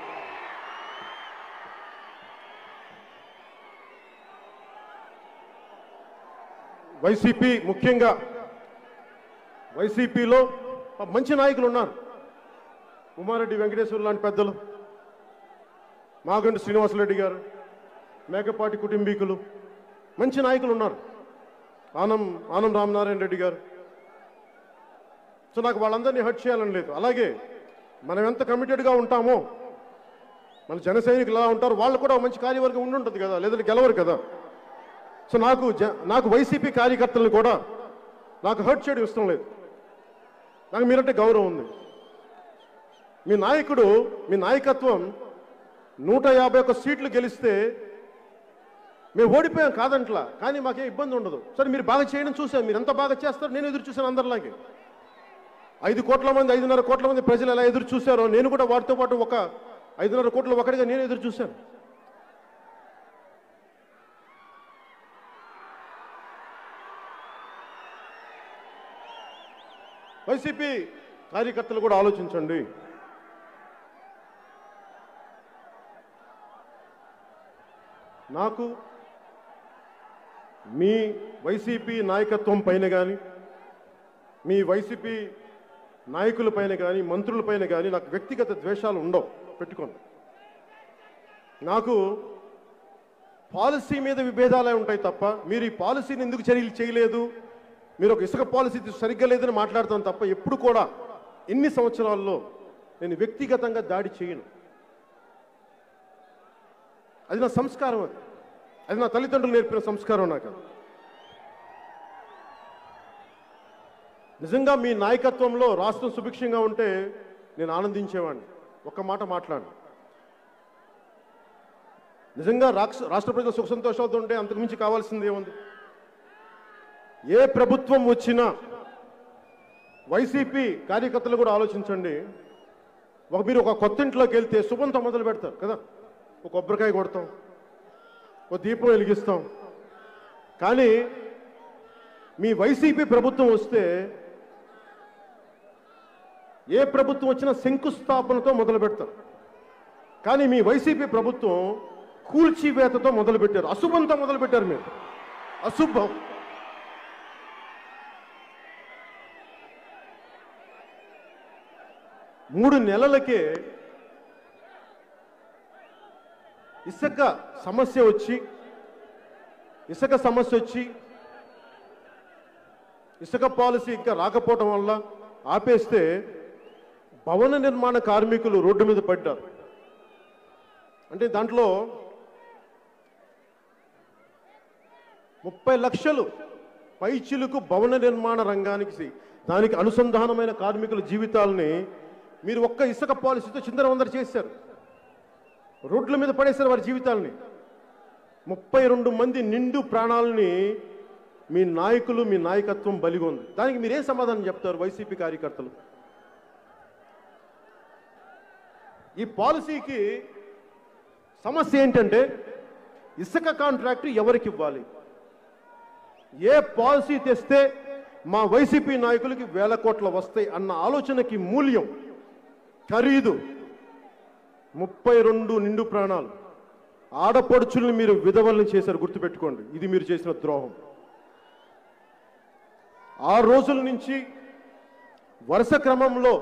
వైసీపీ, ముఖ్యంగా వైసీపీలో మంచి నాయకులు ఉన్నారు. ఉమారెడ్డి వెంకటేశ్వర లాంటి పెద్దలు, మాగంటి శ్రీనివాసరెడ్డి గారు, మేకపాటి కుటుంబీకులు, మంచి నాయకులు ఉన్నారు. ఆనం రామనారాయణ రెడ్డి గారు. సో నాకు వాళ్ళందరినీ హర్ట్ చేయాలని లేదు. అలాగే మనం ఎంత కమిటెడ్గా ఉంటామో, మన జన సైనికులు ఎలా ఉంటారు, వాళ్ళు కూడా మంచి కార్యవర్గం ఉండుంటుంది కదా, లేదంటే గెలవరు కదా. సో నాకు వైసీపీ కార్యకర్తలను కూడా నాకు హర్ట్ చేయడం ఇష్టం లేదు. నాకు మీరంటే గౌరవం ఉంది. మీ నాయకుడు, మీ నాయకత్వం 151 సీట్లు గెలిస్తే మేము ఓడిపోయాం కాదంట్లా, కానీ మాకేం ఇబ్బంది ఉండదు. సరే, మీరు బాగా చేయడం చూసాను, మీరు ఎంత బాగా చేస్తారో నేను ఎదురు చూశాను. అందరిలాగే 5 కోట్ల మంది, 5.5 కోట్ల మంది ప్రజలు ఎలా ఎదురు చూశారో నేను కూడా వాటితో పాటు ఒక 5.5 కోట్ల ఒకటిగా నేను ఎదురు చూశాను. వైసీపీ కార్యకర్తలు కూడా ఆలోచించండి. నాకు మీ వైసీపీ నాయకత్వం పైన కానీ, మీ వైసీపీ నాయకుల పైన కానీ, మంత్రుల పైన కానీ నాకు వ్యక్తిగత ద్వేషాలు ఉండవు, పెట్టుకోండి. నాకు పాలసీ మీద విభేదాలే ఉంటాయి తప్ప, మీరు ఈ పాలసీని ఎందుకు చర్యలు చేయలేదు, మీరు ఒక ఇసుక పాలసీ సరిగ్గా లేదని మాట్లాడతాను తప్ప, ఎప్పుడు కూడా ఇన్ని సంవత్సరాల్లో నేను వ్యక్తిగతంగా దాడి చేయను. అది నా సంస్కారం, అది నా తల్లిదండ్రులు నేర్పిన సంస్కారం. నాకు నిజంగా మీ నాయకత్వంలో రాష్ట్రం సుభిక్షంగా ఉంటే నేను ఆనందించేవాడిని. ఒక్క మాట మాట్లాడు. నిజంగా రాష్ట్ర ప్రజల సుఖ సంతోషాలతో ఉంటే అంతకుమించి కావాల్సింది ఏముంది? ఏ ప్రభుత్వం వచ్చినా వైసీపీ కార్యకర్తలు కూడా ఆలోచించండి. మీరు ఒక కొత్త ఇంట్లోకి వెళ్తే శుభంతో మొదలు పెడతారు కదా, ఒక కొబ్బరికాయ కొడతాం, ఒక దీపం వెలిగిస్తాం. కానీ మీ వైసీపీ ప్రభుత్వం వస్తే ఏ ప్రభుత్వం వచ్చినా శంకుస్థాపనతో మొదలు పెడతారు. కానీ మీ వైసీపీ ప్రభుత్వం కూల్చివేతతో మొదలు పెట్టారు, అశుభంతో మొదలు పెట్టారు. మీరు అశుభం. మూడు నెలలకే ఇసుక సమస్య వచ్చి ఇసుక పాలసీ ఇంకా రాకపోవటం వల్ల ఆపేస్తే భవన నిర్మాణ కార్మికులు రోడ్డు మీద పడ్డారు. అంటే దాంట్లో 30 లక్షలు పైచిలుకు భవన నిర్మాణ రంగానికి, దానికి అనుసంధానమైన కార్మికుల జీవితాలని మీరు ఒక్క ఇసుక పాలసీతో చిందరవందర చేశారు. రోడ్ల మీద పడేశారు వారి జీవితాలని. 32 మంది నిండు ప్రాణాలని మీ నాయకులు, మీ నాయకత్వం బలిగొంది. దానికి మీరేం సమాధానం చెప్తారు వైసీపీ కార్యకర్తలు? ఈ పాలసీకి సమస్య ఏంటంటే ఇసుక కాంట్రాక్ట్ ఎవరికి ఇవ్వాలి? ఏ పాలసీ తెస్తే మా వైసీపీ నాయకులకి 1000 కోట్లు వస్తాయి అన్న ఆలోచనకి మూల్యం, ఖరీదు 32 నిండు ప్రాణాలు. ఆడపడుచుల్ని మీరు విధవల్ని చేశారు, గుర్తుపెట్టుకోండి. ఇది మీరు చేసిన ద్రోహం. 6 రోజుల నుంచి వరుస క్రమంలో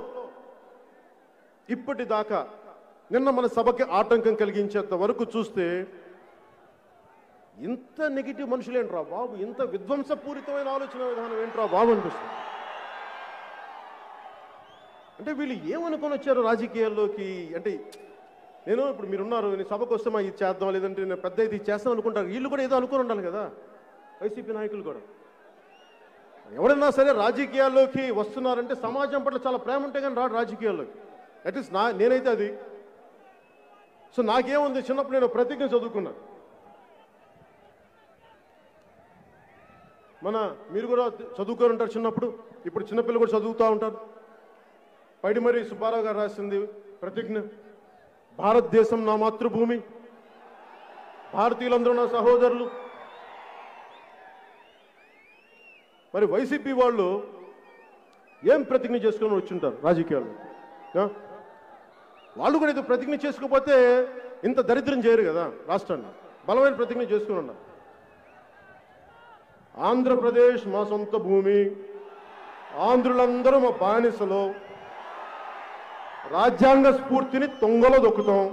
ఇప్పటిదాకా నిన్న మన సభకి ఆటంకం కలిగించేంత వరకు చూస్తే ఇంత నెగిటివ్ మనుషులేంట్రా బాబు, ఇంత విధ్వంసపూరితమైన ఆలోచన విధానం ఏంట్రా బాబు అనిపిస్తుంది. అంటే వీళ్ళు ఏమనుకొని వచ్చారు రాజకీయాల్లోకి? అంటే నేను ఇప్పుడు మీరున్నారు, నేను సభకు వస్తే ఇది చేద్దాం, లేదంటే నేను పెద్ద ఇది చేస్తాం అనుకుంటారు. వీళ్ళు కూడా ఏదో అనుకుని ఉండాలి కదా, వైసీపీ నాయకులు కూడా. ఎవరైనా సరే రాజకీయాల్లోకి వస్తున్నారంటే సమాజం పట్ల చాలా ప్రేమ ఉంటే కానీ రాడు రాజకీయాల్లోకి. అట్లీస్ట్ నేనైతే అది. సో నాకేముంది, చిన్నప్పుడు నేను ప్రతిజ్ఞ చదువుకున్నా. మీరు కూడా చదువుకొని ఉంటారు చిన్నప్పుడు, ఇప్పుడు చిన్నపిల్లలు కూడా చదువుతూ ఉంటారు. పైడిమర్రి సుబ్బారావు గారు రాసింది ప్రతిజ్ఞ. భారతదేశం నా మాతృభూమి, భారతీయులందరూ నా సహోదరులు, మరి వైసీపీ వాళ్ళు ఏం ప్రతిజ్ఞ చేసుకుని వచ్చింటారు రాజకీయాల్లో? వాళ్ళు కూడా ఇది ప్రతిజ్ఞ చేసుకోకపోతే ఇంత దరిద్రం చేయరు కదా రాష్ట్రాన్ని. బలమైన ప్రతిజ్ఞ చేసుకుని ఉన్నారు. ఆంధ్రప్రదేశ్ మా సొంత భూమి, ఆంధ్రులందరూ మా బానిసలు, రాజ్యాంగ స్ఫూర్తిని తొంగలో దొక్కుతాం,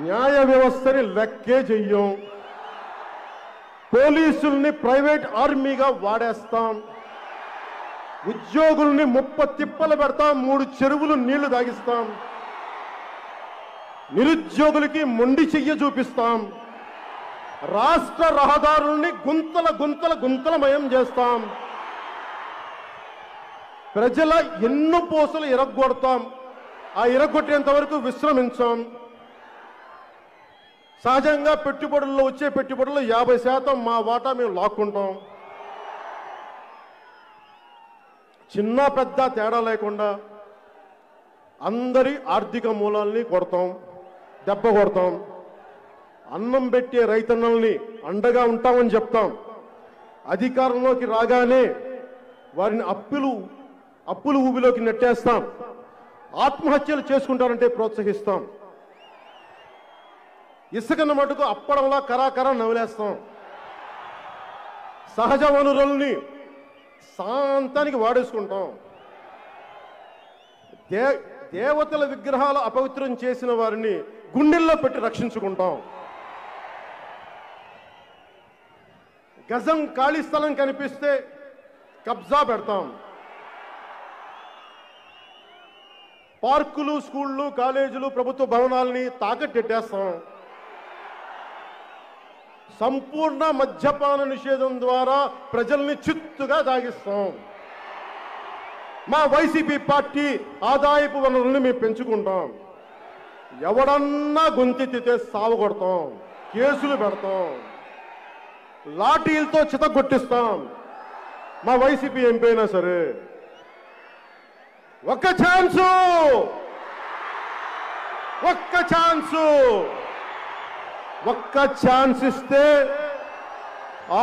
న్యాయ వ్యవస్థని లెక్కే చెయ్యం, పోలీసుల్ని ప్రైవేట్ ఆర్మీగా వాడేస్తాం, ఉద్యోగుల్ని తిప్పలు పెడతాం, 3 చెరువులు నీళ్లు తాగిస్తాం, నిరుద్యోగులకి మొండి చెయ్య చూపిస్తాం, రాష్ట్ర రహదారుల్ని గుంతలమయం చేస్తాం, ప్రజల ఎన్నో పోసలు ఇరగొడతాం, ఆ ఇరగొట్టేంత వరకు విశ్రమించాం. సహజంగా పెట్టుబడుల్లో వచ్చే పెట్టుబడుల్లో 50% మా వాటా మేము లాక్కుంటాం. చిన్న పెద్ద తేడా లేకుండా అందరి ఆర్థిక మూలాల్ని దెబ్బ కొడతాం. అన్నం పెట్టే రైతన్నల్ని అండగా ఉంటామని చెప్తాం. అధికారంలోకి రాగానే వారిని అప్పులు ఊబిలోకి నెట్టేస్తాం. ఆత్మహత్యలు చేసుకుంటారంటే ప్రోత్సహిస్తాం. ఇసుకన్న మటుకు అప్పడంలా కరాకరా నవ్వులేస్తాం. సహజ వనరుల్ని శాంతానికి వాడేసుకుంటాం. దేవతల విగ్రహాలు అపవిత్రం చేసిన వారిని గుండెల్లో పెట్టి రక్షించుకుంటాం. గజం ఖాళీ స్థలం కనిపిస్తే కబ్జా పెడతాం. పార్కులు, స్కూళ్ళు, కాలేజీలు, ప్రభుత్వ భవనాల్ని తాకట్టెట్టేస్తాం. సంపూర్ణ మద్యపాన నిషేధం ద్వారా ప్రజల్ని చిత్తుగా తాగిస్తాం. మా వైసీపీ పార్టీ ఆదాయపు వనరుల్ని మేము పెంచుకుంటాం. ఎవడన్నా గొంతెత్తితే సావగొడతాం, కేసులు పెడతాం, లాఠీలతో చితగొట్టిస్తాం. మా వైసీపీ ఎంపీ అయినా సరే ఒక్క ఛాన్స్ ఇస్తే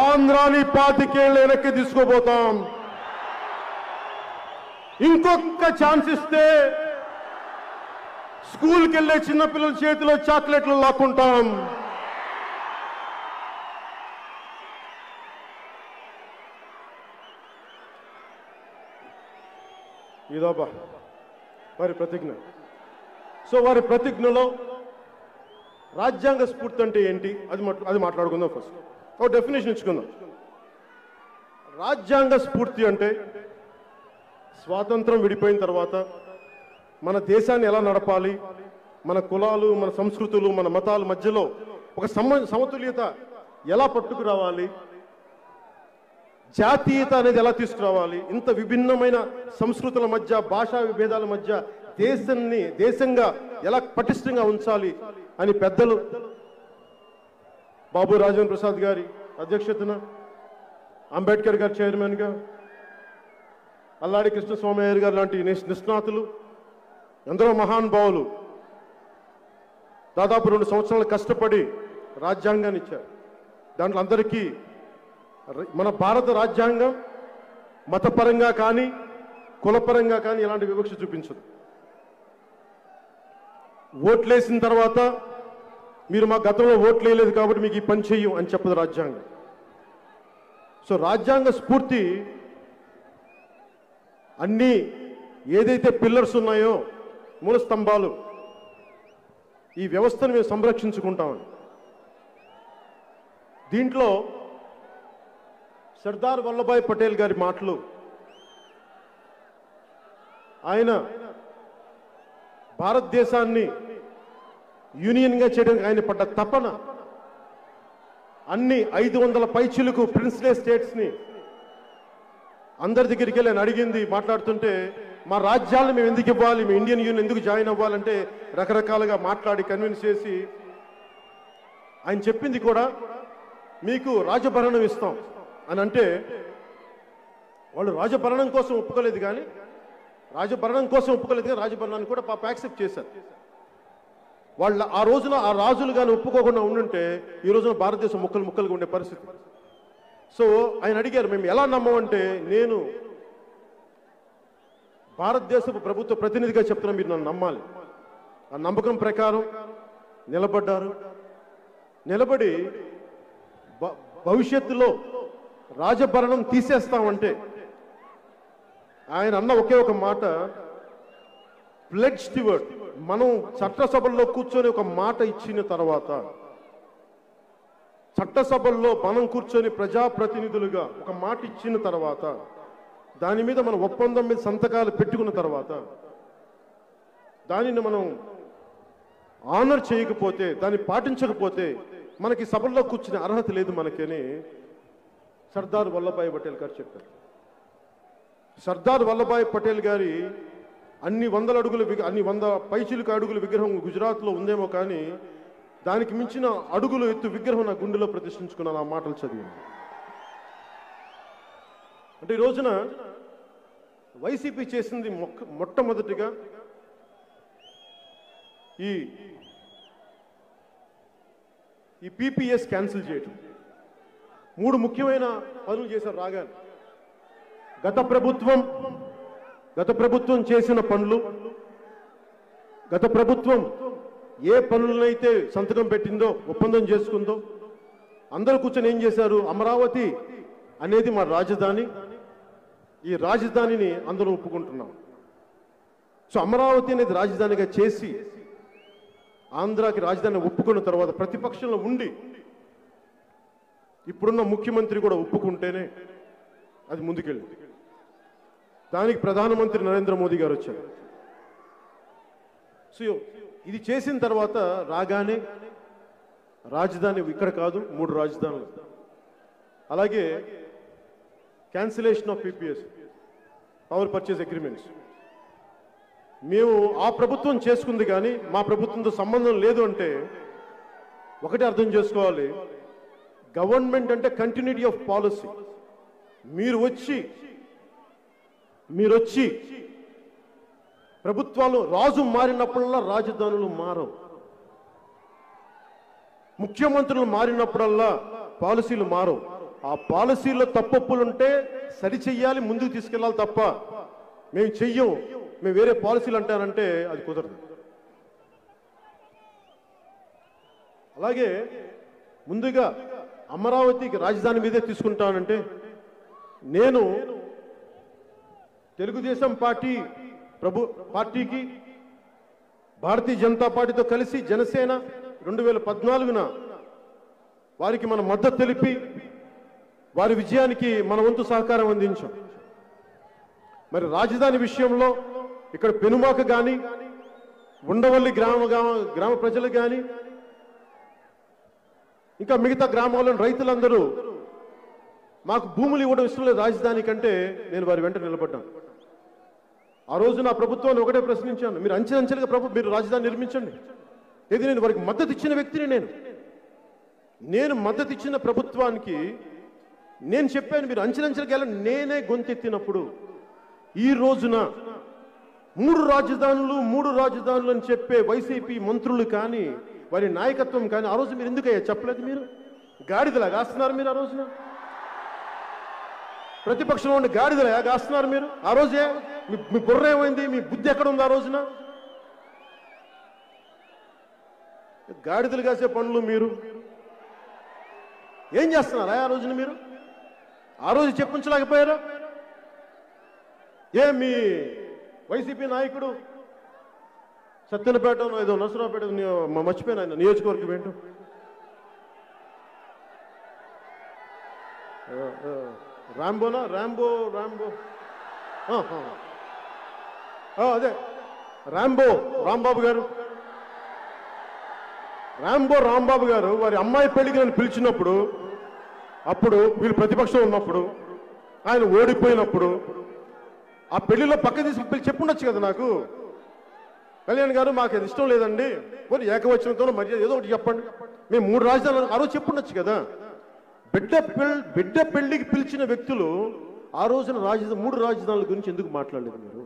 ఆంధ్రాని 25 ఏళ్ళు వెనక్కి తీసుకుపోతాం. ఇంకొక ఛాన్స్ ఇస్తే స్కూల్కి వెళ్ళే చిన్నపిల్లల చేతిలో చాక్లెట్లు లాక్కుంటాం. ఇదోబా వారి ప్రతిజ్ఞ. సో వారి ప్రతిజ్ఞలో రాజ్యాంగ స్ఫూర్తి అంటే ఏంటి అది మాట్లాడుకుందాం. ఫస్ట్ ఒక డెఫినేషన్ ఇచ్చుకుందాం. రాజ్యాంగ స్ఫూర్తి అంటే స్వాతంత్రం విడిపోయిన తర్వాత మన దేశాన్ని ఎలా నడపాలి, మన కులాలు, మన సంస్కృతులు, మన మతాల మధ్యలో ఒక సమతుల్యత ఎలా పట్టుకురావాలి, జాతీయత అనేది ఎలా తీసుకురావాలి, ఇంత విభిన్నమైన సంస్కృతుల మధ్య, భాషా విభేదాల మధ్య దేశంగా ఎలా పటిష్టంగా ఉంచాలి అని పెద్దలు బాబు రాజేంద్ర ప్రసాద్ గారి అధ్యక్షతన, అంబేద్కర్ గారు చైర్మన్గా, అల్లాడి కృష్ణస్వామయ్య గారు లాంటి నిష్ణాతులు, ఎందరో మహానుభావులు దాదాపు 2 సంవత్సరాలు కష్టపడి రాజ్యాంగాన్ని ఇచ్చారు. దాంట్లో అందరికీ మన భారత రాజ్యాంగం మతపరంగా కానీ కులపరంగా కానీ ఎలాంటి వివక్ష చూపించదు. ఓట్లేసిన తర్వాత మీరు మా గతంలో ఓట్లు వేయలేదు కాబట్టి మీకు ఈ పని చెయ్యం అని చెప్పదు రాజ్యాంగం. సో రాజ్యాంగ స్ఫూర్తి అన్నీ ఏదైతే పిల్లర్స్ ఉన్నాయో, మూల స్తంభాలు, ఈ వ్యవస్థను మేము సంరక్షించుకుంటామని. దీంట్లో సర్దార్ వల్లభాయ్ పటేల్ గారి మాటలు, ఆయన భారతదేశాన్ని యూనియన్గా చేయడానికి ఆయన పడ్డ తపన, అన్ని 500 పైచిలకు ప్రిన్స్లే స్టేట్స్ని అందరి దగ్గరికి వెళ్ళి ఆయన అడిగింది మాట్లాడుతుంటే, మా రాజ్యాలను మేము ఎందుకు ఇవ్వాలి, మేము ఇండియన్ యూనియన్ ఎందుకు జాయిన్ అవ్వాలంటే రకరకాలుగా మాట్లాడి కన్విన్స్ చేసి ఆయన చెప్పింది కూడా, మీకు రాజభరణం ఇస్తాం అని అంటే వాళ్ళు రాజభరణం కోసం ఒప్పుకోలేదు కానీ రాజభరణాన్ని కూడా పాప యాక్సెప్ట్ చేశారు. వాళ్ళు ఆ రోజున ఆ రాజులు కానీ ఒప్పుకోకుండా ఉండుంటే ఈ రోజున భారతదేశం ముక్కలుగా ఉండే పరిస్థితి. సో ఆయన అడిగారు మేము ఎలా నమ్మమంటే, నేను భారతదేశపు ప్రభుత్వ ప్రతినిధిగా చెప్తున్నా, మీరు నన్ను నమ్మాలి. ఆ నమ్మకం ప్రకారం నిలబడ్డారు. నిలబడి భవిష్యత్తులో రాజభరణం తీసేస్తామంటే ఆయన అన్న ఒకే ఒక మాట, ప్లెడ్జ్ టువర్డ్, మనం చట్టసభల్లో కూర్చొని ఒక మాట ఇచ్చిన తర్వాత, చట్టసభల్లో మనం కూర్చొని ప్రజాప్రతినిధులుగా ఒక మాట ఇచ్చిన తర్వాత, దాని మీద మనం ఒప్పందం మీద సంతకాలు పెట్టుకున్న తర్వాత, దానిని మనం ఆనర్ చేయకపోతే, దాన్ని పాటించకపోతే మనకి సభల్లో కూర్చునే అర్హత లేదు మనకని సర్దార్ వల్లభాయ్ పటేల్ గారు చెప్పారు. సర్దార్ వల్లభాయ్ పటేల్ గారి అన్ని వంద పైచిలుక అడుగుల విగ్రహం గుజరాత్లో ఉందేమో కానీ దానికి మించిన అడుగులు ఎత్తు విగ్రహం నా గుండెలో ప్రతిష్ఠించుకున్నాను ఆ మాటలు చదివి. అంటే ఈ రోజున వైసీపీ చేసింది మొట్టమొదటిగా ఈ పీపీఎస్ క్యాన్సిల్ చేయటం. 3 ముఖ్యమైన పనులు చేశారు రాగానే. గత ప్రభుత్వం చేసిన పనులు, గత ప్రభుత్వం ఏ పనులనైతే సంతకం పెట్టిందో, ఒప్పందం చేసుకుందో, అందరూ కూర్చొని ఏం చేశారు, అమరావతి అనేది మా రాజధాని, ఈ రాజధానిని అందరూ ఒప్పుకుంటున్నాం. సో అమరావతి అనేది రాజధానిగా చేసి ఆంధ్రాకి రాజధాని ఒప్పుకున్న తర్వాత ప్రతిపక్షంలో ఉండి ఇప్పుడున్న ముఖ్యమంత్రి కూడా ఒప్పుకుంటేనే అది ముందుకెళ్ళింది. దానికి ప్రధానమంత్రి నరేంద్ర మోదీ గారు వచ్చారు. సో ఇది చేసిన తర్వాత రాగానే రాజధాని ఇక్కడ కాదు, 3 రాజధానులు. అలాగే cancellation of PPs, power purchase agreements, మేము ఆ ప్రభుత్వం చేసుకుంది కానీ మా ప్రభుత్వంతో సంబంధం లేదు అంటే ఒకటి అర్థం చేసుకోవాలి, గవర్నమెంట్ అంటే కంటిన్యూటీ ఆఫ్ పాలసీ. మీరు వచ్చి ప్రభుత్వాలు రాజు మారినప్పుడల్లా రాజధానులు మారవు, ముఖ్యమంత్రులు మారినప్పుడల్లా పాలసీలు మారవు. ఆ పాలసీలో తప్పొప్పులుంటే సరిచెయ్యాలి, ముందుకు తీసుకెళ్ళాలి తప్ప మేము చెయ్యం, మేము వేరే పాలసీలు అంటానంటే అది కుదరదు. అలాగే ముందుగా అమరావతికి రాజధాని మీదే తీసుకుంటానంటే నేను తెలుగుదేశం పార్టీకి భారతీయ జనతా పార్టీతో కలిసి జనసేన 2014న వారికి మన మద్దతు తెలిపి వారి విజయానికి మన వంతు సహకారం అందించాం. మరి రాజధాని విషయంలో ఇక్కడ పెనుమాక కానీ, ఉండవల్లి గ్రామ ప్రజలు కానీ, ఇంకా మిగతా గ్రామాల్లోని రైతులందరూ మాకు భూములు ఇవ్వడం ఇష్టం లేదు రాజధాని కంటే, నేను వారి వెంట నిలబడ్డాను. ఆ రోజు నా ప్రభుత్వాన్ని ఒకటే ప్రశ్నించాను, మీరు అంచెలంచెలుగా మీరు రాజధాని నిర్మించండి. ఇది నేను వారికి మద్దతు ఇచ్చిన వ్యక్తిని. నేను మద్దతు ఇచ్చిన ప్రభుత్వానికి నేను చెప్పాను మీరు అంచెలంచెలుగా వెళ్ళండి. నేనే గొంతెత్తినప్పుడు ఈ రోజున 3 రాజధానులు అని చెప్పే వైసీపీ మంత్రులు కానీ, వారి నాయకత్వం కానీ ఆ రోజు మీరు ఎందుకయ్యా చెప్పలేదు? మీరు గాడిదలా కాస్తున్నారు. మీరు ఆ రోజున ప్రతిపక్షంలో ఉండి గాడిదలా కాస్తున్నారు. మీరు ఆ రోజే మీ బుర్ర ఏమైంది? మీ బుద్ధి ఎక్కడ ఉంది? ఆ రోజున గాడిదలు కాసే పనులు మీరు ఏం చేస్తున్నారా? ఆ రోజున మీరు ఆ రోజు చెప్పించలేకపోయారా? మీ వైసీపీ నాయకుడు సత్యనపేట ఏదో నరసరావుపేట మర్చిపోయిన ఆయన నియోజకవర్గం ఏంటో రాంబో అదే రాంబాబు గారు వారి అమ్మాయి పెళ్లికి నన్ను పిలిచినప్పుడు, అప్పుడు వీళ్ళు ప్రతిపక్షం ఉన్నప్పుడు, ఆయన ఓడిపోయినప్పుడు ఆ పెళ్లిలో పక్క తీసి చెప్పుండొచ్చు కదా నాకు, కళ్యాణ్ గారు మాకు అది ఇష్టం లేదండి, పోనీ ఏకవచనంతో మర్యాద ఏదో ఒకటి చెప్పండి, మేము 3 రాజధానులు ఆ రోజు చెప్పుండొచ్చు కదా. బిడ్డ పెళ్లికి పిలిచిన వ్యక్తులు ఆ రోజున 3 రాజధానుల గురించి ఎందుకు మాట్లాడలేదు? మీరు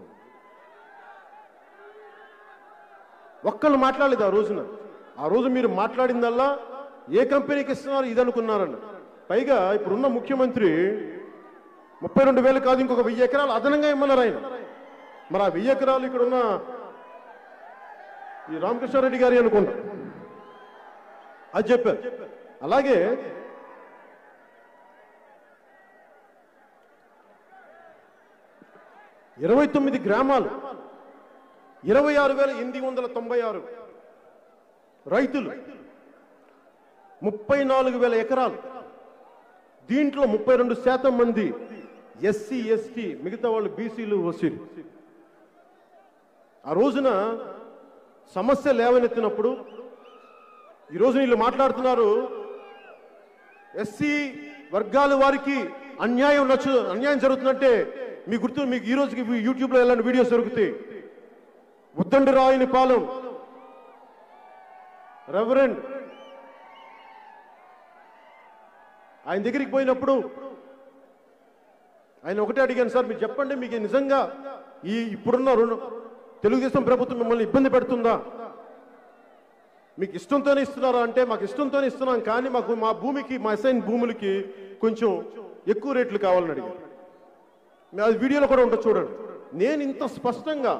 ఒక్కళ్ళు మాట్లాడలేదు ఆ రోజున. ఆ రోజు మీరు మాట్లాడిందల్లా ఏ కంపెనీకి ఇస్తున్నారు ఇది అనుకున్నారన్న. పైగా ఇప్పుడున్న ముఖ్యమంత్రి 32,000 కాదు ఇంకొక 1000 ఎకరాలు అదనంగా ఇమ్మన్నారు ఆయన. మరి ఆ 1000 ఎకరాలు ఇక్కడున్న ఈ రామకృష్ణారెడ్డి గారి అనుకుంటా అది చెప్పారు. అలాగే 29 గ్రామాలు 26,896 రైతులు 34,000 ఎకరాలు. దీంట్లో 32% మంది ఎస్సీ ఎస్టీ, మిగతా వాళ్ళు బీసీలు ఓసీలు. ఆ రోజున సమస్య లేవనెత్తినప్పుడు ఈరోజు వీళ్ళు మాట్లాడుతున్నారు ఎస్సీ వర్గాల వారికి అన్యాయం జరుగుతుందంటే మీకు ఈ రోజుకి యూట్యూబ్లో ఎలాంటి వీడియోస్ దొరుకుతాయి. ఉద్దండి రాయని పాలెం రెవరెండ్ ఆయన దగ్గరికి పోయినప్పుడు ఆయన ఒకటే అడిగాను, సార్ మీరు చెప్పండి, మీకు నిజంగా ఇప్పుడున్న తెలుగుదేశం ప్రభుత్వం మిమ్మల్ని ఇబ్బంది పెడుతుందా? మీకు ఇష్టంతోనే ఇస్తున్నారా అంటే మాకు ఇష్టంతోనే ఇస్తున్నాం, కానీ మాకు మా భూమికి, మా అసైన్ భూములకి కొంచెం ఎక్కువ రేట్లు కావాలని అడిగారు. అది వీడియోలో కూడా ఉంటుంది చూడండి. నేను ఇంత స్పష్టంగా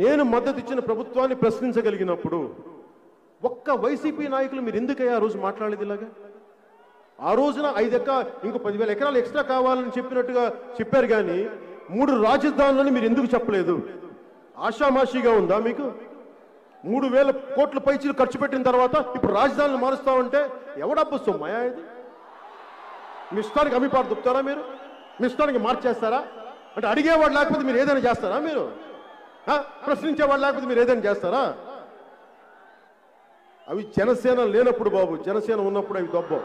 నేను మద్దతు ఇచ్చిన ప్రభుత్వాన్ని ప్రశ్నించగలిగినప్పుడు ఒక్క వైసీపీ నాయకులు మీరు ఎందుకయ్యా ఆ రోజు మాట్లాడేది ఇలాగా? ఆ రోజున 5 ఇంకో 10,000 ఎకరాలు ఎక్స్ట్రా కావాలని చెప్పినట్టుగా చెప్పారు, కానీ 3 రాజధానులని మీరు ఎందుకు చెప్పలేదు? ఆషామాషిగా ఉందా మీకు? 3,000 కోట్ల పైచీలు ఖర్చు పెట్టిన తర్వాత ఇప్పుడు రాజధానులు మారుస్తామంటే ఎవడబ్బు సొమ్మయా ఇది? మీ ఇష్టానికి అమ్మిపాటు దుప్పుతారా మీరు? మీ ఇష్టానికి మార్చేస్తారా? అంటే అడిగేవాడు లేకపోతే మీరు ఏదైనా చేస్తారా? మీరు ప్రశ్నించేవాడు లేకపోతే మీరు ఏదైనా చేస్తారా? అవి జనసేన లేనప్పుడు బాబు, జనసేన ఉన్నప్పుడు అవి దొబ్బవు.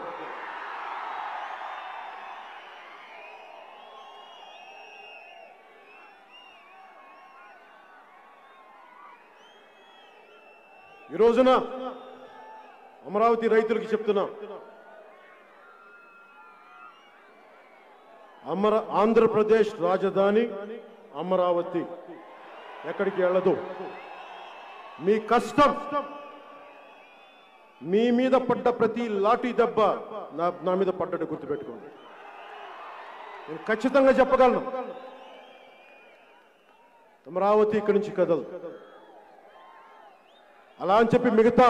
ఈ రోజున అమరావతి రైతులకి చెప్తున్నా, ఆంధ్రప్రదేశ్ రాజధాని అమరావతి, ఎక్కడికి వెళ్ళదు. మీ కష్టం, మీ మీద పడ్డ ప్రతి లాఠీ దెబ్బ నా మీద పడ్డట్టు గుర్తుపెట్టుకోండి. నేను ఖచ్చితంగా చెప్పగలను, అమరావతి ఇక్కడి నుంచి కదలదు. అలా అని చెప్పి మిగతా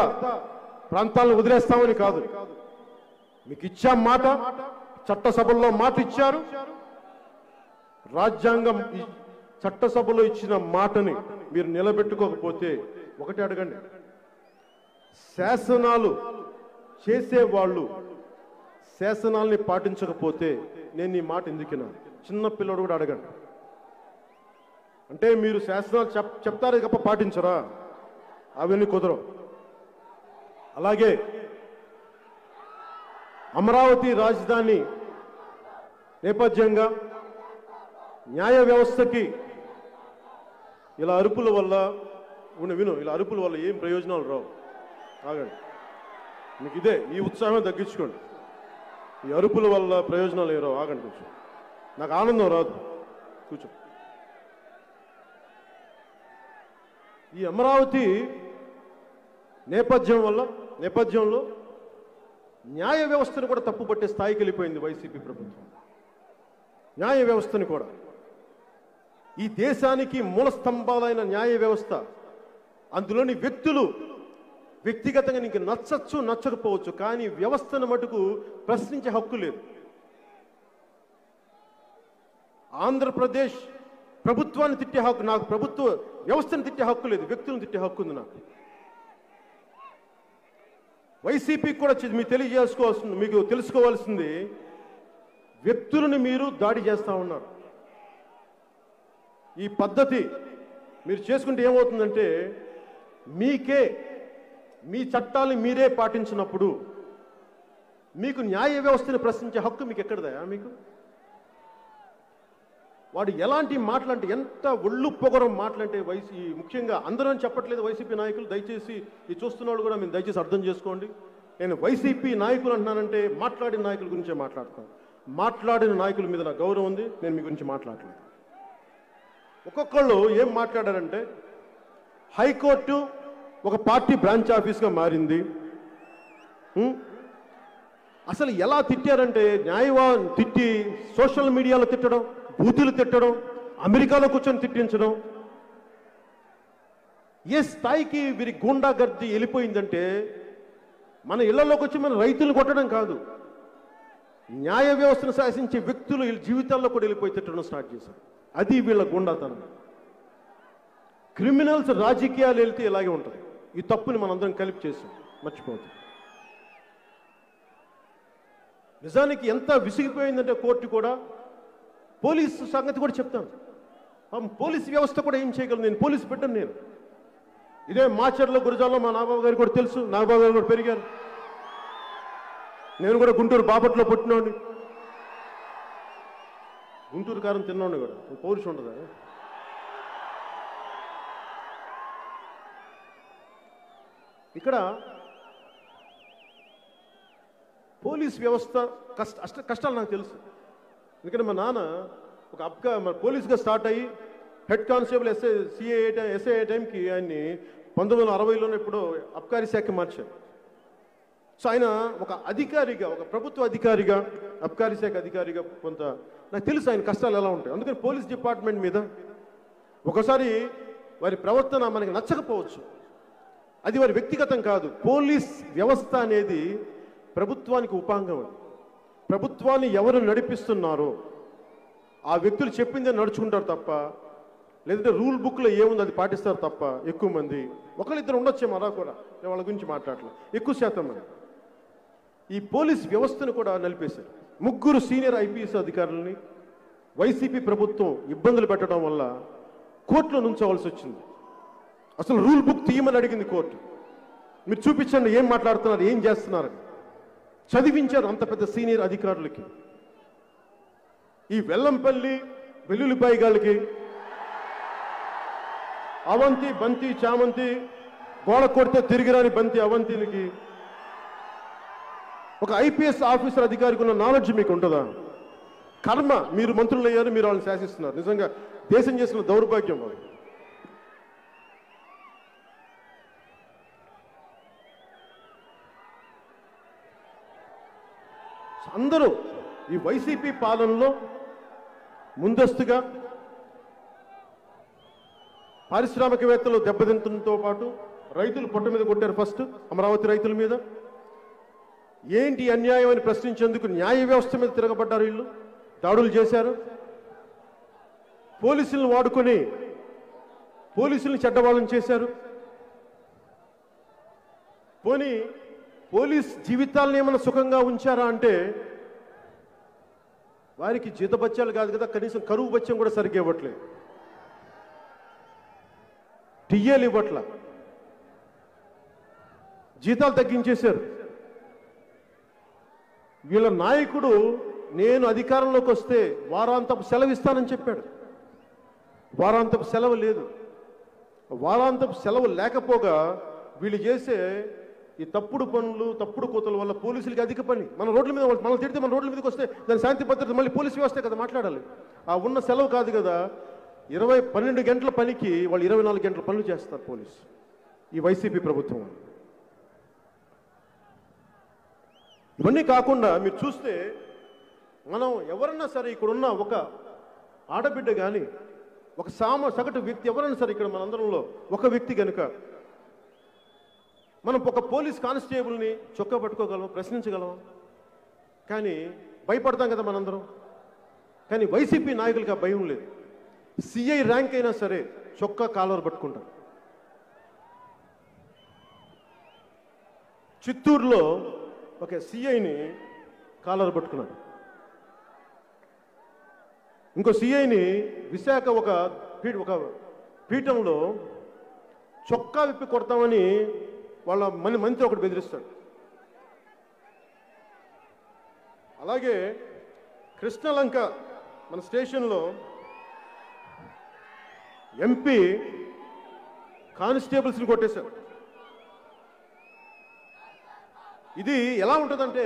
ప్రాంతాలను వదిలేస్తామని కాదు. మీకు ఇచ్చాం మాట, చట్టసభల్లో మాట ఇచ్చారు. రాజ్యాంగం చట్టసభలో ఇచ్చిన మాటని మీరు నిలబెట్టుకోకపోతే ఒకటి అడగండి, శాసనాలు చేసేవాళ్ళు శాసనాల్ని పాటించకపోతే నేను ఈ మాట ఎందుకినా? చిన్న పిల్లడు కూడా అడగండి. అంటే మీరు శాసనాలు చెప్తారే తప్ప పాటించరా? అవన్నీ కుదరవు. అలాగే అమరావతి రాజధాని నేపథ్యంగా న్యాయ వ్యవస్థకి ఇలా అరుపుల వల్ల ఇలా అరుపుల వల్ల ఏం ప్రయోజనాలు రావు. ఆగండి, మీకు ఇదే ఈ ఉత్సాహం తగ్గించుకోండి. ఈ అరుపుల వల్ల ప్రయోజనాలు ఏం రావు. ఆగండి, కొంచెం నాకు ఆనందం రాదు. కూర్చో. ఈ అమరావతి నేపథ్యంలో న్యాయ వ్యవస్థను కూడా తప్పుపట్టే స్థాయికి వెళ్ళిపోయింది వైసీపీ ప్రభుత్వం. న్యాయ వ్యవస్థని కూడా, ఈ దేశానికి మూల స్తంభాలైన న్యాయ వ్యవస్థ, అందులోని వ్యక్తులు వ్యక్తిగతంగా నీకు నచ్చచ్చు నచ్చకపోవచ్చు, కానీ వ్యవస్థను మటుకు ప్రశ్నించే హక్కు లేదు. ఆంధ్రప్రదేశ్ ప్రభుత్వాన్ని తిట్టే హక్కు నాకు, ప్రభుత్వ వ్యవస్థను తిట్టే హక్కు లేదు, వ్యక్తులను తిట్టే హక్కు ఉంది నాకు. వైసీపీకి కూడా మీకు తెలుసుకోవాల్సింది, వ్యక్తులను మీరు దాడి చేస్తూ ఉన్నారు. ఈ పద్ధతి మీరు చేసుకుంటే ఏమవుతుందంటే, మీ చట్టాలను మీరే పాటించినప్పుడు మీకు న్యాయ వ్యవస్థను ప్రశ్నించే హక్కు మీకు ఎక్కడదయా? మీకు వాడు ఎలాంటి మాటలంటే, ఎంత ఒళ్ళు పొగరం మాటలంటే, ముఖ్యంగా అందరూ చెప్పట్లేదు వైసీపీ నాయకులు, దయచేసి ఈ చూస్తున్న వాళ్ళు కూడా మీరు దయచేసి అర్థం చేసుకోండి. నేను వైసీపీ నాయకులు అంటున్నానంటే మాట్లాడిన నాయకుల గురించే మాట్లాడతాను. మాట్లాడిన నాయకుల మీద నాకు గౌరవం ఉంది, నేను మీ గురించి మాట్లాడలేదు. ఒక్కొక్కళ్ళు ఏం మాట్లాడారంటే, హైకోర్టు ఒక పార్టీ బ్రాంచ్ ఆఫీస్గా మారింది, అసలు ఎలా తిట్టారంటే న్యాయవాన్ తిట్టి సోషల్ మీడియాలో తిట్టడం, బూతులు తిట్టడం, అమెరికాలో కూర్చొని తిట్టించడం, ఏ స్థాయికి వీరి గూండాగర్ది వెళ్ళిపోయిందంటే మన ఇళ్లలోకి వచ్చి మన రైతులు కొట్టడం కాదు, న్యాయ వ్యవస్థను శాసించే వ్యక్తులు వీళ్ళ జీవితాల్లో కూడా వెళ్ళిపోయి తిట్టడం స్టార్ట్ చేశారు. అది వీళ్ళ గూండాతనం. క్రిమినల్స్ రాజకీయాలు వెళ్తే ఇలాగే ఉంటుంది. ఈ తప్పుని మనందరం కలిపి చేసాం, మర్చిపోతాం. నిజానికి ఎంత విసిగిపోయిందంటే కోర్టు కూడా, పోలీసు సంగతి కూడా చెప్తాను. పోలీసు వ్యవస్థ కూడా ఏం చేయగలను, నేను పోలీసు పెట్టను. నేను ఇదే మాచర్ల గురజాల్లో మా నాగబాబు గారికి కూడా తెలుసు, నాగబాబు గారు కూడా పెరిగారు. నేను కూడా గుంటూరు బాపట్లో పుట్టినోడిని, గుంటూరు కారం తిన్నోడిని కూడా. పౌరుషం ఉండదా? ఇక్కడ పోలీస్ వ్యవస్థ కష్టాలు నాకు తెలుసు. ఎందుకంటే మా నాన్న ఒక పోలీస్గా స్టార్ట్ అయ్యి హెడ్ కానిస్టేబుల్ ఎస్ఐ టైంకి ఆయన్ని 1960లోనే ఇప్పుడు అబ్కారీ శాఖ మార్చారు. సో ఆయన ఒక అధికారిగా, ఒక ప్రభుత్వ అధికారిగా, అబ్కారీ శాఖ అధికారిగా కొంత నాకు తెలుసు ఆయన కష్టాలు ఎలా ఉంటాయి. అందుకని పోలీస్ డిపార్ట్మెంట్ మీద ఒకసారి వారి ప్రవర్తన మనకి నచ్చకపోవచ్చు, అది వారి వ్యక్తిగతం కాదు. పోలీస్ వ్యవస్థ అనేది ప్రభుత్వానికి ఉపాంగం. అది ప్రభుత్వాన్ని ఎవరు నడిపిస్తున్నారో ఆ వ్యక్తులు చెప్పిందే నడుచుకుంటారు తప్ప, లేదంటే రూల్ బుక్లో ఏముంది అది పాటిస్తారు తప్ప. ఎక్కువ మంది, ఒకరిద్దరు ఉండొచ్చేమో అలా కూడా, నేను వాళ్ళ గురించి మాట్లాడలేదు. ఎక్కువ శాతం మంది ఈ పోలీస్ వ్యవస్థను కూడా నలిపేశారు. 3 సీనియర్ ఐపీఎస్ అధికారులని వైసీపీ ప్రభుత్వం ఇబ్బందులు పెట్టడం వల్ల కోర్టులో నుంచోవలసి వచ్చింది. అసలు రూల్ బుక్ తీయమని అడిగింది కోర్టు. మీరు చూపించండి ఏం మాట్లాడుతున్నారు, ఏం చేస్తున్నారు. చదివించారు అంత పెద్ద సీనియర్ అధికారులకి. ఈ వెల్లంపల్లి వెల్లుల్లిపాయగాళ్ళకి, అవంతి బంతి చామంతి గోడ కొడితే తిరిగిరాని బంతి అవంతినికి ఒక ఐపీఎస్ ఆఫీసర్ అధికారికి ఉన్న నాలెడ్జ్ మీకు ఉంటుందా? కర్మ, మీరు మంత్రులు అయ్యారు, మీరు వాళ్ళని శాసిస్తున్నారు. నిజంగా దేశం చేసిన దౌర్భాగ్యం వాళ్ళు. అందరూ ఈ వైసీపీ పాలనలో ముందస్తుగా పారిశ్రామికవేత్తలు దెబ్బతింటంతో పాటు రైతులు పొట్ట మీద కొట్టారు. ఫస్ట్ అమరావతి రైతుల మీద ఏంటి అన్యాయం అని ప్రశ్నించేందుకు న్యాయ వ్యవస్థ మీద తిరగబడ్డారు. వీళ్ళు దాడులు చేశారు. పోలీసులను వాడుకొని పోలీసులను చెడ్డవాళ్ళని చేశారు. పోనీ పోలీస్ జీవితాలను ఏమైనా సుఖంగా ఉంచారా అంటే వారికి జీతబత్యాలు కాదు కదా, కనీసం కరువు బత్యం కూడా సరిగ్గా ఇవ్వట్లేదు, టీఏలు ఇవ్వట్ల, జీతాలు తగ్గించేశారు. వీళ్ళ నాయకుడు నేను అధికారంలోకి వస్తే వారాంతపు సెలవు ఇస్తానని చెప్పాడు. వారాంతపు సెలవు లేదు. వారాంతపు సెలవు లేకపోగా వీళ్ళు చేసే ఈ తప్పుడు పనులు, తప్పుడు కోతల వల్ల పోలీసులకి అధిక పని. మన రోడ్ల మీద మనం తిడితే మన రోడ్ల మీదకి వస్తే దాని శాంతి భద్రత మళ్ళీ పోలీసు వ్యవస్థే కదా మాట్లాడాలి. ఆ ఉన్న సెలవు కాదు కదా, 12 గంటల పనికి వాళ్ళు 24 గంటల పనులు చేస్తారు పోలీసు, ఈ వైసీపీ ప్రభుత్వం. ఇవన్నీ కాకుండా మీరు చూస్తే మనం ఎవరన్నా సరే ఇక్కడున్న ఒక ఆడబిడ్డ కానీ, ఒక సగటు వ్యక్తి ఎవరైనా సరే ఇక్కడ మనందరంలో ఒక వ్యక్తి కనుక మనం ఒక పోలీస్ కానిస్టేబుల్ని చొక్కా పట్టుకోగలం, ప్రశ్నించగలం, కానీ భయపడతాం కదా మనందరం. కానీ వైసీపీ నాయకులకి ఆ భయం లేదు. సిఐ ర్యాంక్ అయినా సరే చొక్కా కాలర్ పట్టుకుంటారు. చిత్తూరులో ఒక సిఐని కాలర్ పట్టుకున్నారు. ఇంకో సిఐని విశాఖ ఒక పీఠంలో చొక్కా విప్పి కొడతామని వాళ్ళ మంత్రి ఒకటి బెదిరిస్తాడు. అలాగే కృష్ణలంక మన స్టేషన్లో ఎంపీ కానిస్టేబుల్స్ని కొట్టేశారు. ఇది ఎలా ఉంటుందంటే,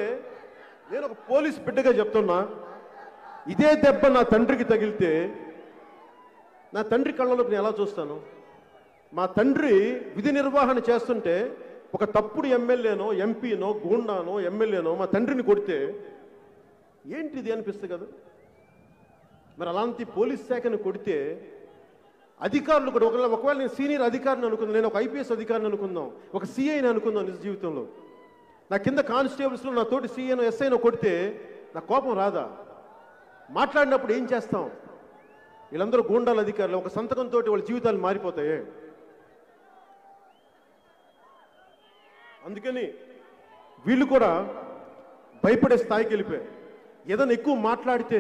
నేను ఒక పోలీస్ బిడ్డగా చెప్తున్నా, ఇదే దెబ్బ నా తండ్రికి తగిలితే నా తండ్రి కళ్ళలోకి నేను ఎలా చూస్తాను? మా తండ్రి విధి నిర్వహణ చేస్తుంటే ఒక తప్పుడు ఎమ్మెల్యేనో ఎంపీనో గూండానో ఎమ్మెల్యేనో మా తండ్రిని కొడితే ఏంటిది అనిపిస్తుంది కదా. మరి అలాంటి పోలీస్ శాఖను కొడితే అధికారులు కూడా ఒకవేళ నేను సీనియర్ అధికారిని అనుకుందాం, నేను ఒక ఐపీఎస్ అధికారిని అనుకుందాం, ఒక సిఐని అనుకుందాం నిజ జీవితంలో, నా కింద కానిస్టేబుల్స్లో నా తోటి సిఐనో ఎస్ఐనో కొడితే నా కోపం రాదా? మాట్లాడినప్పుడు ఏం చేస్తాం? వీళ్ళందరూ గూండాల అధికారులు, ఒక సంతకంతో వాళ్ళ జీవితాలు మారిపోతాయి. అందుకని వీళ్ళు కూడా భయపడే స్థాయికి వెళ్ళిపోయారు. ఏదైనా ఎక్కువ మాట్లాడితే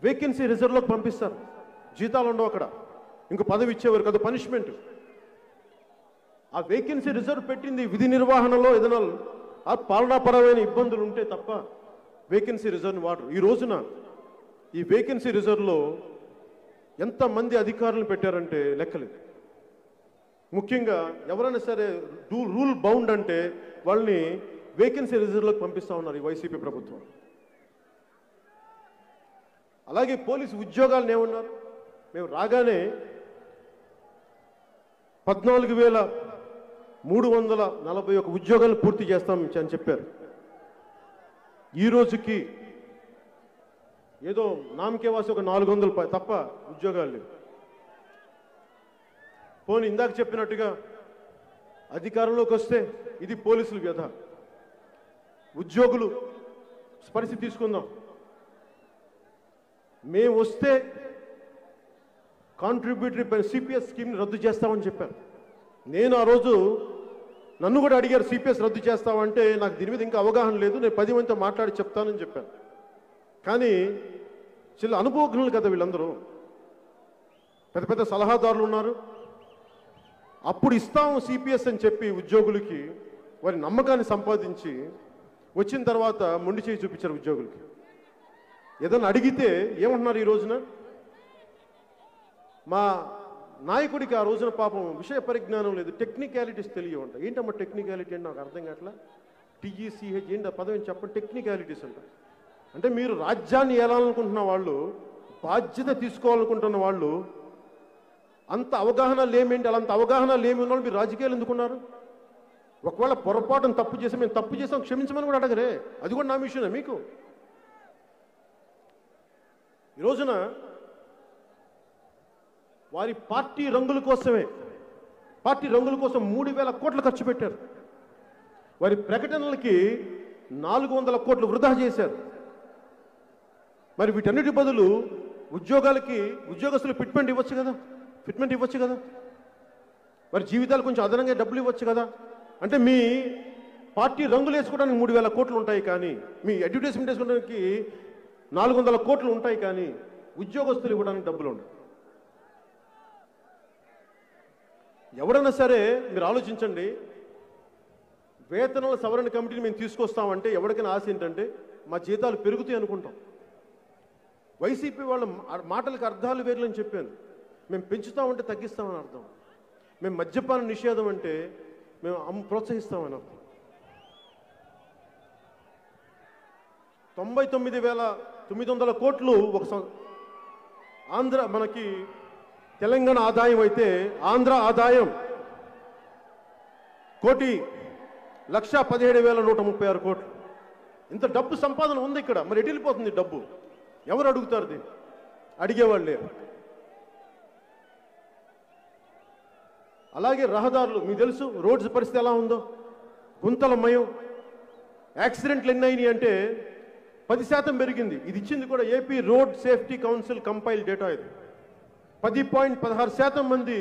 వేకెన్సీ రిజర్వ్లోకి పంపిస్తారు, జీతాలు ఉండవు అక్కడ, ఇంకో పదవి ఇచ్చేవారు కదా, పనిష్మెంట్. ఆ వేకెన్సీ రిజర్వ్ పెట్టింది విధి నిర్వహణలో ఏదైనా ఆ పాలనాపరమైన ఇబ్బందులు ఉంటే తప్ప వేకెన్సీ రిజర్వ్ని వాడరు. ఈ రోజున ఈ వేకెన్సీ రిజర్వ్లో ఎంతమంది అధికారులను పెట్టారంటే లెక్కలేదు. ముఖ్యంగా ఎవరైనా సరే రూల్ బౌండ్ అంటే వాళ్ళని వేకెన్సీ రిజర్వ్లోకి పంపిస్తూ ఉన్నారు ఈ వైసీపీ ప్రభుత్వం. అలాగే పోలీసు ఉద్యోగాలను ఏమన్నారు? మేము రాగానే 14,341 ఉద్యోగాలు పూర్తి చేస్తాం అని చెప్పారు. ఈ రోజుకి ఏదో నామకే వాసి ఒక 400 తప్ప ఉద్యోగాలు లేవు. పోనీ ఇందాక చెప్పినట్టుగా అధికారంలోకి వస్తే ఇది పోలీసుల వ్యధ. ఉద్యోగులు పరిస్థితి తీసుకుందాం. మేము వస్తే కాంట్రిబ్యూటరీ సిపిఎస్ స్కీమ్ని రద్దు చేస్తామని చెప్పారు. నేను ఆ రోజు నన్ను కూడా అడిగారు సిపిఎస్ రద్దు చేస్తామంటే నాకు దీని మీద ఇంకా అవగాహన లేదు, నేను 10 మందితో మాట్లాడి చెప్తానని చెప్పాను. కానీ చాలా అనుభవజ్ఞులు కదా వీళ్ళందరూ, పెద్ద పెద్ద సలహాదారులు ఉన్నారు. అప్పుడు ఇస్తాము సిపిఎస్ అని చెప్పి ఉద్యోగులకి వారి నమ్మకాన్ని సంపాదించి వచ్చిన తర్వాత మొండి చేయి చూపించారు ఉద్యోగులకి. ఏదన్నా అడిగితే ఏమంటున్నారు ఈ రోజున? మా నాయకుడికి ఆ రోజున పాపం విషయ పరిజ్ఞానం లేదు, టెక్నికాలిటీస్ తెలియవంట. ఏంటమ్మా టెక్నికాలిటీ అంటే నాకు అర్థం కావట్లా. టీజీసీహెచ్ ఏంటి ఆ పదవి చెప్పండి. టెక్నికాలిటీస్ అంట. అంటే మీరు రాజ్యాన్ని ఏలాలనుకుంటున్న వాళ్ళు, బాధ్యత తీసుకోవాలనుకుంటున్న వాళ్ళు, అంత అవగాహన లేమేంటి? అలాంటి అవగాహన లేమి ఉన్న వాళ్ళు మీరు రాజకీయాలు ఎందుకున్నారు? ఒకవేళ పొరపాటును తప్పు చేసి మేము తప్పు చేసాం క్షమించమని కూడా అడగరే, అది కూడా నా విషయమే. మీకు ఈ రోజున వారి పార్టీ రంగుల కోసమే, పార్టీ రంగుల కోసం 3,000 కోట్లు ఖర్చు పెట్టారు. వారి ప్రకటనలకి 400 కోట్లు వృధా చేశారు. మరి వీటన్నిటి బదులు ఉద్యోగస్తులు ఫిట్మెంట్ ఇవ్వచ్చు కదా, మరి జీవితాలు కొంచెం అదనంగా డబ్బులు ఇవ్వచ్చు కదా. అంటే మీ పార్టీ రంగులు వేసుకోవడానికి 3,000 కోట్లు ఉంటాయి, కానీ మీ అడ్వర్టైజ్మెంట్ వేసుకోవడానికి 400 కోట్లు ఉంటాయి, కానీ ఉద్యోగస్తులు ఇవ్వడానికి డబ్బులు ఉండవు. ఎవరైనా సరే మీరు ఆలోచించండి, వేతనాల సవరణ కమిటీని మేము తీసుకొస్తామంటే ఎవరికైనా ఆశ ఏంటంటే మా జీతాలు పెరుగుతాయి అనుకుంటాం. వైసీపీ వాళ్ళ మాటలకు అర్థాలు వేర్లని చెప్పాను. మేము పెంచుతామంటే తగ్గిస్తామని అర్థం. మేము మద్యపాన నిషేధం అంటే మేము ప్రోత్సహిస్తామని అర్థం. 99,900 కోట్లు ఆంధ్ర మనకి తెలంగాణ ఆదాయం అయితే ఆంధ్ర ఆదాయం 1,17,136 కోట్లు. ఇంత డబ్బు సంపాదన ఉంది ఇక్కడ. మరి ఎటు వెళ్ళిపోతుంది డబ్బు? ఎవరు అడుగుతారు? దీన్ని అడిగేవాళ్ళు లేరు. అలాగే రహదారులు మీకు తెలుసు, రోడ్స్ పరిస్థితి ఎలా ఉందో, గుంతలమయం. యాక్సిడెంట్లు ఎన్ని అయినాయి అంటే 10% పెరిగింది. ఇది ఇచ్చింది కూడా AP road safety council compile data. ఇది 10.16% మంది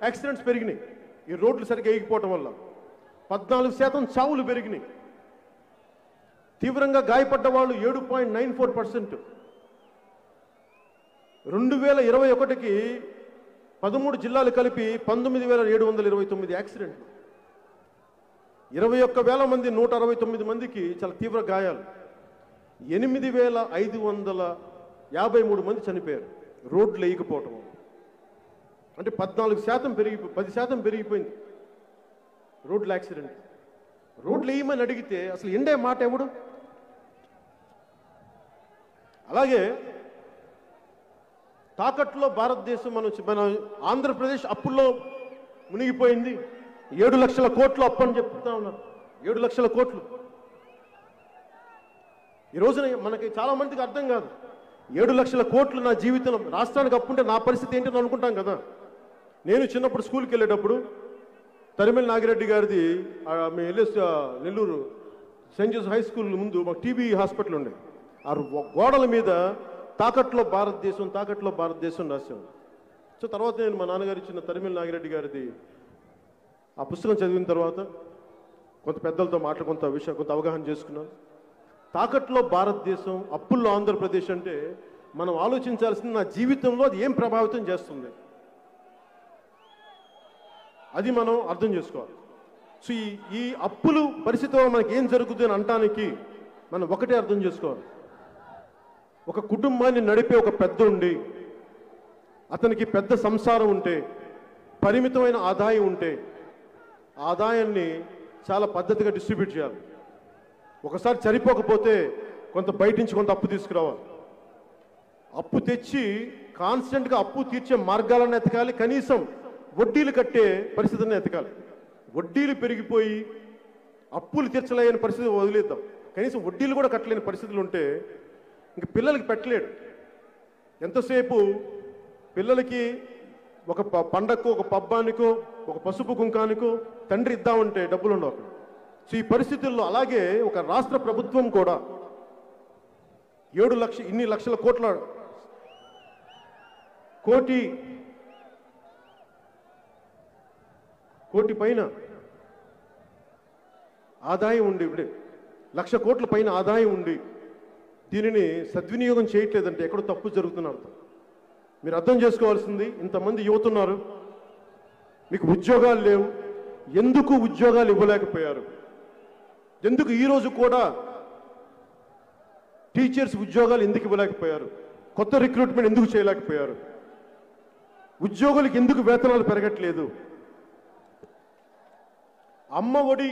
యాక్సిడెంట్స్ పెరిగినాయి ఈ రోడ్లు సరిగ్గా వేయకపోవటం వల్ల. 14% చావులు పెరిగినాయి. తీవ్రంగా గాయపడ్డ వాళ్ళు 7.94%. 2021కి 13 జిల్లాలు కలిపి 19,729 యాక్సిడెంట్లు. 21,000 మంది 169 మందికి చాలా తీవ్ర గాయాలు. 8,553 మంది చనిపోయారు రోడ్లు వేయకపోవటం. అంటే 10% పెరిగిపోయింది రోడ్ల యాక్సిడెంట్. రోడ్లు వేయమని అడిగితే అసలు ఎండే మాట ఎవడు? అలాగే తాకట్టులో భారతదేశం మన ఆంధ్రప్రదేశ్ అప్పుల్లో మునిగిపోయింది. 7 లక్షల కోట్లు అప్పు అని చెప్తా ఉన్నారు. 7 లక్షల కోట్లు. ఈ రోజున మనకి చాలా మందికి అర్థం కాదు. 7 లక్షల కోట్లు నా జీవితంలో, రాష్ట్రానికి అప్పుంటే నా పరిస్థితి ఏంటని అనుకుంటాం కదా. నేను చిన్నప్పుడు స్కూల్కి వెళ్ళేటప్పుడు తరిమెల నాగిరెడ్డి గారిది మేము వెళ్ళే Nellore Saint Joseph high school ముందు మాకు టీబీ హాస్పిటల్ ఉండే. ఆ గోడల మీద తాకట్లో భారతదేశం, తాకట్లో భారతదేశం రాశాను. సో తర్వాత నేను మా నాన్నగారు ఇచ్చిన తరిమెల నాగిరెడ్డి గారిది ఆ పుస్తకం చదివిన తర్వాత కొంత పెద్దలతో కొంత అవగాహన చేసుకున్నాను. తాకట్లో భారతదేశం, అప్పుల్లో ఆంధ్రప్రదేశ్ అంటే మనం ఆలోచించాల్సింది నా జీవితంలో అది ఏం ప్రభావితం చేస్తుంది, అది మనం అర్థం చేసుకోవాలి. సో ఈ అప్పులు పరిస్థితిలో మనకి ఏం జరుగుతుంది అని అనటానికి మనం ఒకటే అర్థం చేసుకోవాలి. ఒక కుటుంబాన్ని నడిపే ఒక పెద్ద ఉండి, అతనికి పెద్ద సంసారం ఉంటే, పరిమితమైన ఆదాయం ఉంటే, ఆదాయాన్ని చాలా పద్ధతిగా డిస్ట్రిబ్యూట్ చేయాలి. ఒకసారి సరిపోకపోతే కొంత బయట నుంచి కొంత అప్పు తీసుకురావాలి. అప్పు తెచ్చి కాన్స్టెంట్గా అప్పు తీర్చే మార్గాలను ఎతకాలి. కనీసం వడ్డీలు కట్టే పరిస్థితిని ఎతకాలి. వడ్డీలు పెరిగిపోయి అప్పులు తీర్చలేని పరిస్థితి వదిలేద్దాం. కనీసం వడ్డీలు కూడా కట్టలేని పరిస్థితులు ఉంటే ఇంక పిల్లలకి పెట్టలేడు. ఎంతసేపు పిల్లలకి ఒక పండగకో, ఒక పబ్బానికో, ఒక పసుపు కుంకానికో తండ్రి ఇద్దామంటే డబ్బులు ఉండవు అక్కడ. సో ఈ పరిస్థితుల్లో అలాగే ఒక రాష్ట్ర ప్రభుత్వం కూడా 7 లక్షల కోట్ల కోటి పైన ఆదాయం ఉండి, ఇప్పుడే 1,00,000 కోట్ల పైన ఆదాయం ఉండి దీనిని సద్వినియోగం చేయట్లేదంటే ఎక్కడో తప్పు జరుగుతున్నారు. మీరు అర్థం చేసుకోవాల్సింది, ఇంతమంది యువతున్నారు, మీకు ఉద్యోగాలు లేవు. ఎందుకు ఉద్యోగాలు ఇవ్వలేకపోయారు? ఎందుకు ఈరోజు కూడా టీచర్స్ ఉద్యోగాలు ఎందుకు ఇవ్వలేకపోయారు? కొత్త రిక్రూట్మెంట్ ఎందుకు చేయలేకపోయారు? ఉద్యోగులకు ఎందుకు వేతనాలు పెరగట్లేదు? అమ్మ ఒడి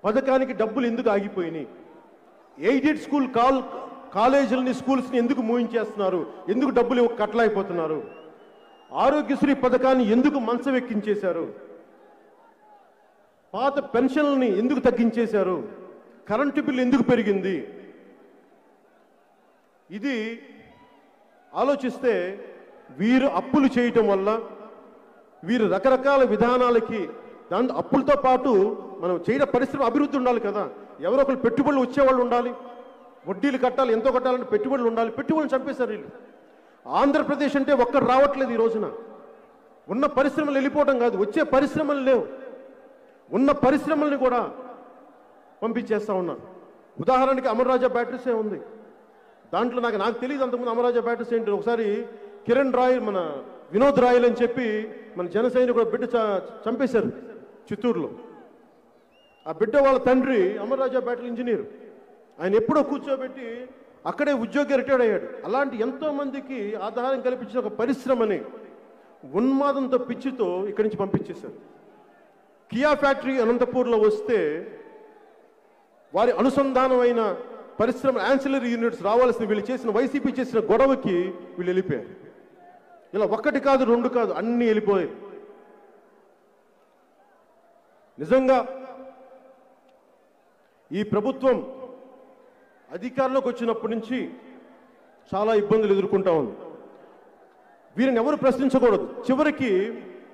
పథకానికి డబ్బులు ఎందుకు ఆగిపోయినాయి? ఎయిడెడ్ స్కూల్ కాలేజీలని, స్కూల్స్ని ఎందుకు మూయించేస్తున్నారు? ఎందుకు డబ్బులు కట్టలేకపోతున్నారు? ఆరోగ్యశ్రీ పథకాన్ని ఎందుకు మంచం ఎక్కించేశారు? పాత పెన్షన్లని ఎందుకు తగ్గించేశారు? కరెంటు బిల్లు ఎందుకు పెరిగింది? ఇది ఆలోచిస్తే వీరు అప్పులు చేయటం వల్ల, వీరు రకరకాల విధానాలకి, దాంట్లో అప్పులతో పాటు మనం చేయడం పరిశ్రమ అభివృద్ధి ఉండాలి కదా. ఎవరో ఒకరు పెట్టుబడులు వచ్చేవాళ్ళు ఉండాలి, వడ్డీలు కట్టాలి, ఎంతో కట్టాలంటే పెట్టుబడులు ఉండాలి. పెట్టుబడులు చంపేశారు వీళ్ళు. ఆంధ్రప్రదేశ్ అంటే ఒక్కరు రావట్లేదు ఈ రోజున. ఉన్న పరిశ్రమలు వెళ్ళిపోవడం కాదు, వచ్చే పరిశ్రమలు లేవు. ఉన్న పరిశ్రమల్ని కూడా పంపించేస్తూ ఉన్నారు. ఉదాహరణకి అమర్రాజా బ్యాటరీసే ఉంది. దాంట్లో నాకు తెలియదు అంతకుముందు అమర్రాజా బ్యాటరీస్ ఏంటి. ఒకసారి కిరణ్ రాయ్, మన వినోద్ రాయల్ అని చెప్పి మన జనసైనికుడు కూడా బిడ్డ చంపేశారు చిత్తూరులో. ఆ బిడ్డ వాళ్ళ తండ్రి అమర్రాజా బ్యాటరీ ఇంజనీర్. ఆయన ఎప్పుడో కూర్చోబెట్టి అక్కడే ఉద్యోగి రిటైర్డ్ అయ్యాడు. అలాంటి ఎంతో మందికి ఆధారం కల్పించిన ఒక పరిశ్రమని ఉన్మాదంతో, పిచ్చితో ఇక్కడి నుంచి పంపించేశారు. కియా ఫ్యాక్టరీ అనంతపూర్లో వస్తే వారి అనుసంధానమైన పరిశ్రమ యాన్సిలరీ యూనిట్స్ రావాల్సిన వీళ్ళు చేసిన, వైసీపీ చేసిన గొడవకి వీళ్ళు వెళ్ళిపోయారు. ఇలా ఒక్కటి కాదు, రెండు కాదు, అన్నీ వెళ్ళిపోయారు. నిజంగా ఈ ప్రభుత్వం అధికారంలోకి వచ్చినప్పటి నుంచి చాలా ఇబ్బందులు ఎదుర్కొంటా ఉంది. వీరిని ఎవరు ప్రశ్నించకూడదు. చివరికి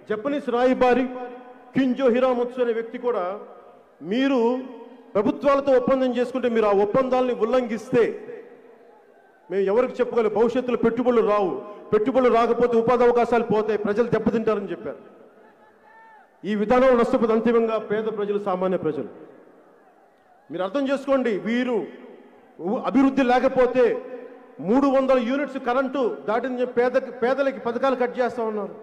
జపనీస్ రాయబారి కింజో హిరామత్సు అనే వ్యక్తి కూడా, మీరు ప్రభుత్వాలతో ఒప్పందం చేసుకుంటే మీరు ఆ ఒప్పందాలని ఉల్లంఘిస్తే మేము ఎవరికి చెప్పుకోవాలి, భవిష్యత్తులో పెట్టుబడులు రావు, పెట్టుబడులు రాకపోతే ఉపాధి అవకాశాలు పోతాయి, ప్రజలు దెబ్బతింటారని చెప్పారు. ఈ విధానం నష్టపోతే అంతిమంగా పేద ప్రజలు, సామాన్య ప్రజలు. మీరు అర్థం చేసుకోండి, వీరు అభివృద్ధి లేకపోతే 300 యూనిట్స్ కరెంటు దాటిన పేదలకి పథకాలు కట్ చేస్తూ ఉన్నారు.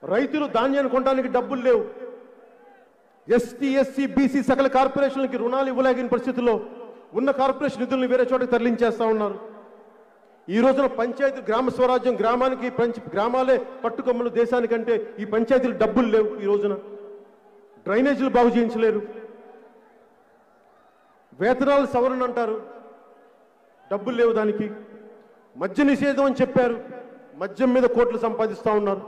రైతులు ధాన్యాన్ని కొనడానికి డబ్బులు లేవు. ఎస్టీ, ఎస్సీ, బీసీ సకల కార్పొరేషన్లకి రుణాలు ఇవ్వలేని పరిస్థితుల్లో ఉన్న కార్పొరేషన్ నిధులను వేరే చోటకి తరలించేస్తూ ఉన్నారు. ఈ రోజున పంచాయతీ, గ్రామ స్వరాజ్యం, గ్రామానికి గ్రామాలే పట్టుకొమ్మలు దేశానికంటే ఈ పంచాయతీలు డబ్బులు లేవు. ఈ రోజున డ్రైనేజీలు బాగు చేయించలేరు. వేతనాలు సవరణ అంటారు, డబ్బులు లేవు దానికి. మద్య నిషేధం అని చెప్పారు, మద్యం మీద కోట్లు సంపాదిస్తూ ఉన్నారు.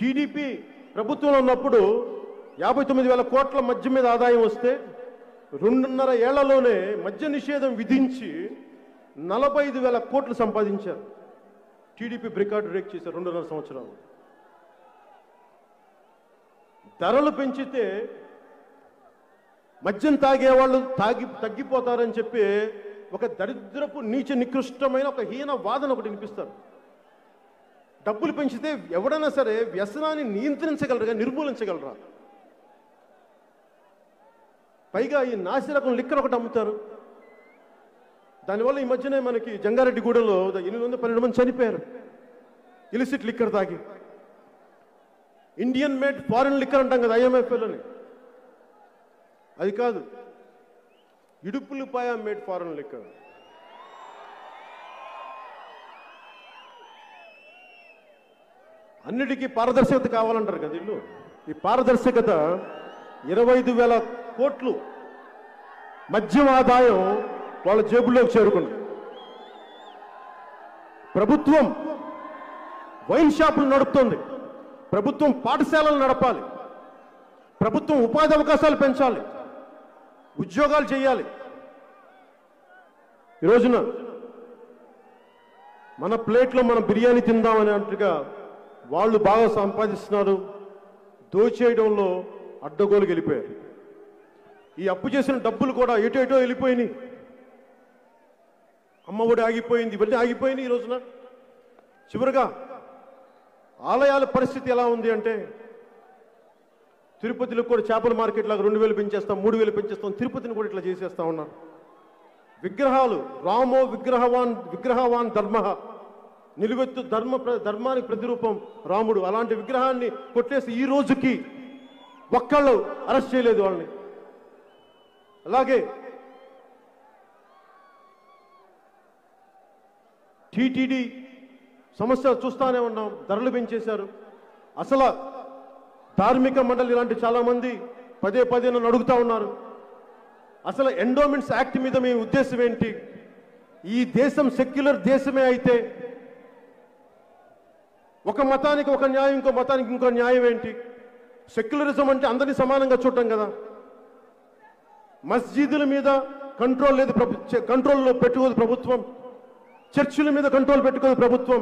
టీడీపీ ప్రభుత్వంలో ఉన్నప్పుడు 59,000 కోట్ల మద్యం మీద ఆదాయం వస్తే 2.5 ఏళ్లలోనే మద్య నిషేధం విధించి 45,000 కోట్లు సంపాదించారు. టీడీపీ రికార్డు బ్రేక్ చేశారు 2.5 సంవత్సరాలు. ధరలు పెంచితే మద్యం తాగేవాళ్ళు తగ్గిపోతారని చెప్పి ఒక దరిద్రపు నీచ నికృష్టమైన ఒక హీన వాదన ఒకటి వినిపిస్తారు. డబ్బులు పెంచితే ఎవడైనా సరే వ్యసనాన్ని నియంత్రించగలరా, నిర్మూలించగలరా? పైగా ఈ నాసిరకం లిక్కర్ ఒకటి అమ్ముతారు. దానివల్ల ఈ మధ్యనే మనకి జంగారెడ్డిగూడలో 812 మంది చనిపోయారు ఇలిసిట్ లిక్కర్ తాగి. ఇండియన్ మేడ్ ఫారిన్ లిక్కర్ అంటాం కదా, IMFLని. అది కాదు, ఇడుపులపాయ మేడ్ ఫారిన్ లిక్కర్. అన్నిటికీ పారదర్శకత కావాలంటారు కదా వీళ్ళు. ఈ పారదర్శకత 25,000 కోట్లు మద్యం ఆదాయం వాళ్ళ జేబుల్లోకి చేరుకుంది. ప్రభుత్వం వైన్ షాపులు నడుపుతోంది, ప్రభుత్వం పాఠశాలలు నడపాలి, ప్రభుత్వం ఉపాధి అవకాశాలు పెంచాలి, ఉద్యోగాలు చేయాలి. ఈ రోజున మన ప్లేట్లో మనం బిర్యానీ తిందామని అంటుగా వాళ్ళు బాగా సంపాదిస్తున్నారు, దోచేయడంలో అడ్డగోలు వెళ్ళిపోయారు. ఈ అప్పు చేసిన డబ్బులు కూడా ఎటో వెళ్ళిపోయినాయి. అమ్మఒడి ఆగిపోయింది, ఇవన్నీ ఆగిపోయినాయి. ఈ రోజున చివరిగా ఆలయాల పరిస్థితి ఎలా ఉంది అంటే, తిరుపతిలో కూడా చేపల మార్కెట్ లాగా 2,000 పెంచేస్తాం, 3,000 పెంచేస్తాం, తిరుపతిని కూడా ఇట్లా చేసేస్తా ఉన్నారు. విగ్రహాలు, రామో విగ్రహవాన్ ధర్మ, నిలువెత్తు ధర్మానికి ప్రతిరూపం రాముడు. అలాంటి విగ్రహాన్ని కొట్టేసి ఈ రోజుకి ఒక్కళ్ళు అరెస్ట్ చేయలేదు వాళ్ళని. అలాగే టీటీడీ సమస్య చూస్తానే ఉన్నాం, ధరలు పెంచేశారు. అసలు ధార్మిక మండలి ఇలాంటి చాలామంది పదే నన్ను అడుగుతా ఉన్నారు, అసలు ఎండోమెంట్స్ యాక్ట్ మీద మీ ఉద్దేశం ఏంటి? ఈ దేశం సెక్యులర్ దేశమే అయితే ఒక మతానికి ఒక న్యాయం, ఇంకో మతానికి ఇంకో న్యాయం ఏంటి? సెక్యులరిజం అంటే అందరినీ సమానంగా చూడటం కదా. మస్జిదుల మీద కంట్రోల్ లేదు, కంట్రోల్లో పెట్టుకోదు ప్రభుత్వం. చర్చిల మీద కంట్రోల్ పెట్టుకోదు ప్రభుత్వం.